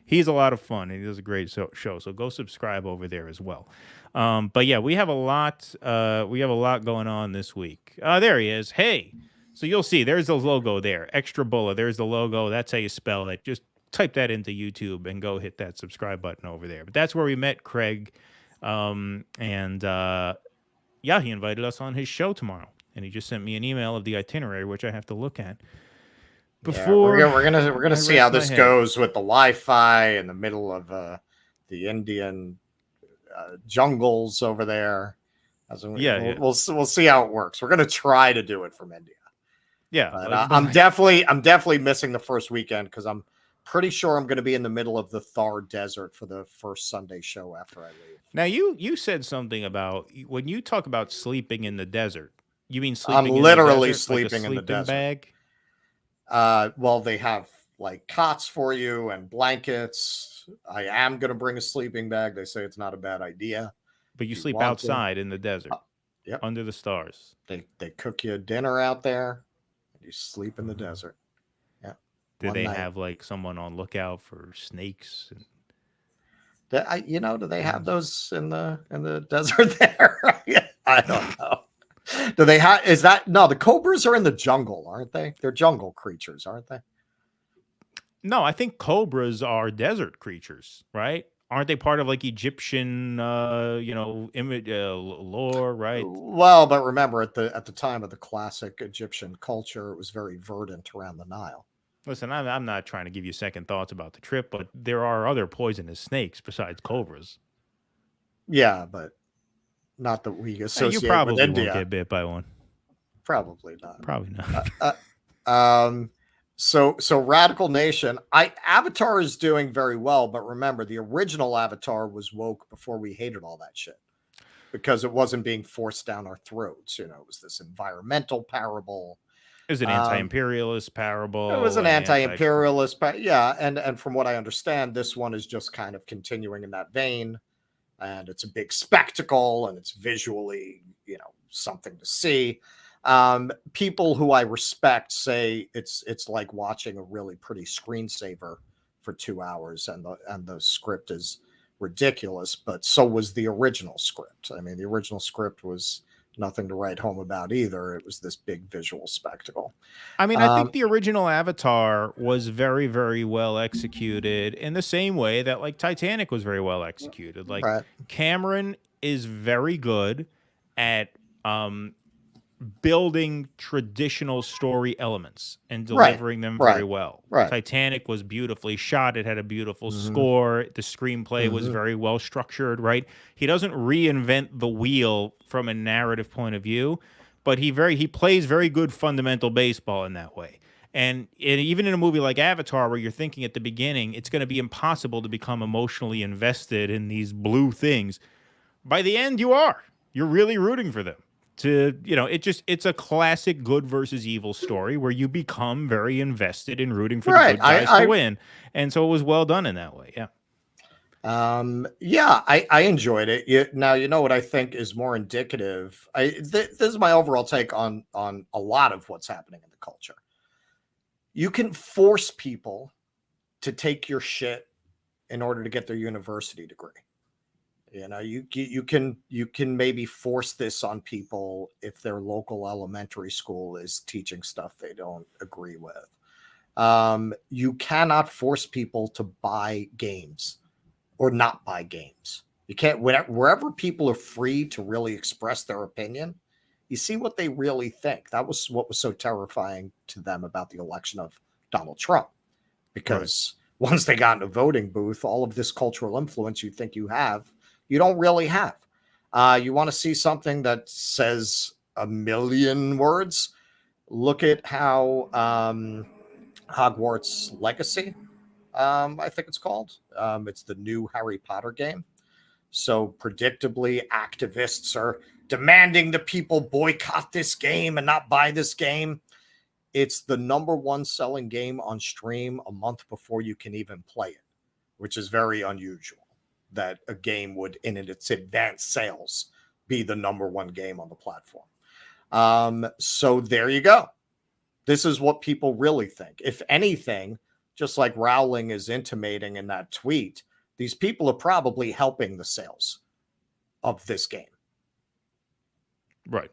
[SPEAKER 4] he's a lot of fun, and he does a great show. So go subscribe over there as well. But yeah, we have a lot. We have a lot going on this week. There he is. Hey, so you'll see. There's the logo there. Extra Bulla. There's the logo. That's how you spell it. Just type that into YouTube and go hit that subscribe button over there. But that's where we met Craig. He invited us on his show tomorrow, and he just sent me an email of the itinerary, which I have to look at before.
[SPEAKER 5] We're gonna see how this goes with the Wi-Fi in the middle of the Indian jungles over there. We'll see how it works. We're gonna try to do it from India.
[SPEAKER 4] Yeah,
[SPEAKER 5] but, I'm definitely missing the first weekend because I'm pretty sure I'm going to be in the middle of the Thar Desert for the first Sunday show after I leave.
[SPEAKER 4] Now, you said something about when you talk about sleeping in the desert, You mean sleeping?
[SPEAKER 5] I'm
[SPEAKER 4] in
[SPEAKER 5] literally
[SPEAKER 4] the desert, like a
[SPEAKER 5] sleeping in the
[SPEAKER 4] sleeping
[SPEAKER 5] desert.
[SPEAKER 4] bag?
[SPEAKER 5] Well, they have like cots for you and blankets. I am going to bring a sleeping bag. They say it's not a bad idea.
[SPEAKER 4] But you
[SPEAKER 5] if you
[SPEAKER 4] sleep
[SPEAKER 5] want to.
[SPEAKER 4] outside in the desert,
[SPEAKER 5] Yep.
[SPEAKER 4] under the stars.
[SPEAKER 5] They cook you dinner out there. And you sleep in the desert. Yeah.
[SPEAKER 4] Do
[SPEAKER 5] One
[SPEAKER 4] they
[SPEAKER 5] night.
[SPEAKER 4] have like someone on lookout for snakes? And...
[SPEAKER 5] Do they have those in the desert there? I don't know. Do they have? Is that no? The cobras are in the jungle, aren't they? They're jungle creatures, aren't they?
[SPEAKER 4] No, I think cobras are desert creatures, right? Aren't they part of like Egyptian, lore, right?
[SPEAKER 5] Well, but remember at the time of the classic Egyptian culture, it was very verdant around the Nile.
[SPEAKER 4] Listen, I'm not trying to give you second thoughts about the trip, but there are other poisonous snakes besides cobras.
[SPEAKER 5] Yeah, but not that we associate
[SPEAKER 4] you probably
[SPEAKER 5] with India.
[SPEAKER 4] won't get bit by one.
[SPEAKER 5] Probably not.
[SPEAKER 4] Probably not.
[SPEAKER 5] So Radical Nation, Avatar is doing very well, but remember the original Avatar was woke before we hated all that shit because it wasn't being forced down our throats. It was this environmental parable.
[SPEAKER 4] It was an anti-imperialist parable.
[SPEAKER 5] It was an anti-imperialist, and from what I understand, this one is just kind of continuing in that vein, and it's a big spectacle, and it's visually, something to see. People who I respect say it's like watching a really pretty screensaver for 2 hours, and the script is ridiculous, but so was the original script. I mean, the original script was nothing to write home about either. It was this big visual spectacle.
[SPEAKER 4] I mean, I think the original Avatar was very, very well executed in the same way that like Titanic was very well executed. Like Cameron is very good at building traditional story elements and delivering them very well. Titanic was beautifully shot. It had a beautiful score. The screenplay was very well structured, right? He doesn't reinvent the wheel from a narrative point of view, but he plays very good fundamental baseball in that way. And even in a movie like Avatar, where you're thinking at the beginning, it's going to be impossible to become emotionally invested in these blue things. By the end, you're really rooting for them. It's a classic good versus evil story where you become very invested in rooting for the good guys to win. And so it was well done in that way. Yeah.
[SPEAKER 5] I enjoyed it. Now, you know what I think is more indicative. This is my overall take on a lot of what's happening in the culture. You can force people to take your shit in order to get their university degree. You can maybe force this on people if their local elementary school is teaching stuff they don't agree with. You cannot force people to buy games or not buy games. You can't, wherever people are free to really express their opinion, you see what they really think. That was what was so terrifying to them about the election of Donald Trump, because once they got in a voting booth, all of this cultural influence you think you have, you don't really have. You want to see something that says a million words? Look at how Hogwarts Legacy, I think it's called. It's the new Harry Potter game. So predictably, activists are demanding the people boycott this game and not buy this game. It's the #1 selling game on stream a month before you can even play it, which is very unusual. That a game would, in its advanced sales, be the #1 game on the platform. So there you go. This is what people really think. If anything, just like Rowling is intimating in that tweet, these people are probably helping the sales of this game.
[SPEAKER 4] Right.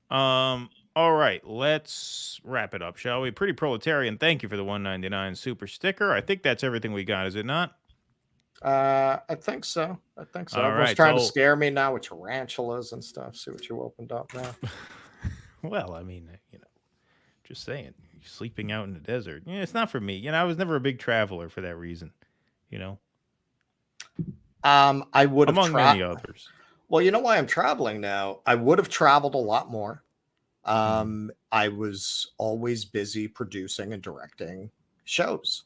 [SPEAKER 4] All right, let's wrap it up, shall we? Pretty Proletarian, thank you for the $1.99 super sticker. I think that's everything we got, is it not?
[SPEAKER 5] I think so. Everyone's trying to scare me now with tarantulas and stuff. See what you opened up now.
[SPEAKER 4] Well, I mean, just saying, sleeping out in the desert. It's not for me. I was never a big traveler for that reason.
[SPEAKER 5] I would have
[SPEAKER 4] among many others.
[SPEAKER 5] Well, you know why I'm traveling now? I would have traveled a lot more. I was always busy producing and directing shows.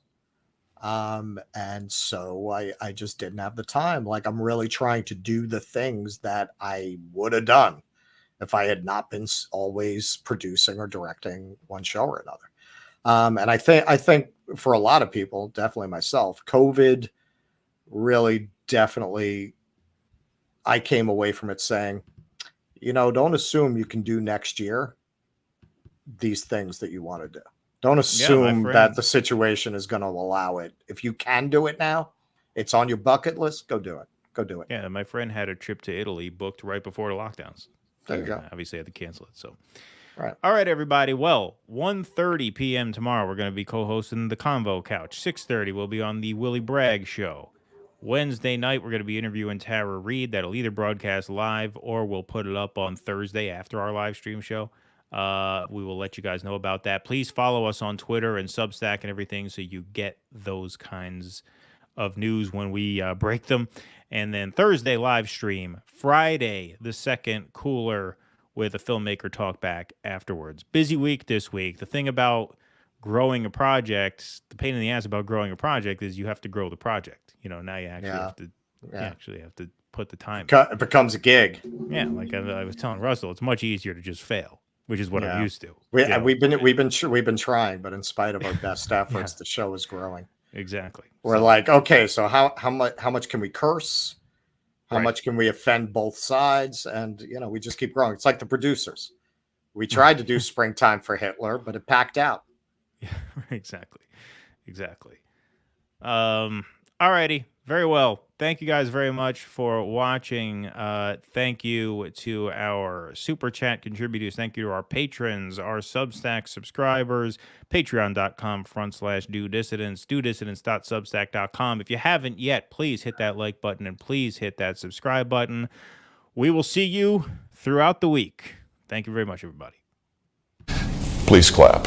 [SPEAKER 5] And so I just didn't have the time. Like, I'm really trying to do the things that I would have done if I had not been always producing or directing one show or another. And I think for a lot of people, definitely myself, COVID really definitely, I came away from it saying, don't assume you can do next year these things that you want to do. Don't assume that the situation is going to allow it. If you can do it now, it's on your bucket list, go do it. Go do it.
[SPEAKER 4] Yeah, my friend had a trip to Italy booked right before the lockdowns.
[SPEAKER 5] There you go.
[SPEAKER 4] Obviously, had to cancel it. So,
[SPEAKER 5] right.
[SPEAKER 4] All right, everybody. Well, 1:30 p.m. tomorrow, we're going to be co-hosting the Convo Couch. 6:30, we'll be on the Willie Bragg Show. Wednesday night, we're going to be interviewing Tara Reid. That'll either broadcast live or we'll put it up on Thursday after our live stream show. We will let you guys know about that. Please follow us on Twitter and Substack and everything so you get those kinds of news when we break them. And then Thursday live stream, Friday the 2nd, cooler with a filmmaker talk back afterwards. Busy week this week. The thing about growing a project, the pain in the ass about growing a project is you have to grow the project. Now you actually have to put the time.
[SPEAKER 5] It becomes a gig.
[SPEAKER 4] Yeah, like I was telling Russell, it's much easier to just fail, which is what I'm used to.
[SPEAKER 5] We've been trying, but in spite of our best efforts, the show is growing.
[SPEAKER 4] Exactly.
[SPEAKER 5] We're like, okay, so how much can we curse? How much can we offend both sides? And we just keep growing. It's like the producers. We tried to do Springtime for Hitler, but it packed out.
[SPEAKER 4] Yeah, exactly. All righty. Very well. Thank you guys very much for watching. Thank you to our Super Chat contributors. Thank you to our patrons, our Substack subscribers, patreon.com/DueDissidence, DueDissidence.substack.com. If you haven't yet, please hit that like button and please hit that subscribe button. We will see you throughout the week. Thank you very much, everybody.
[SPEAKER 15] Please clap.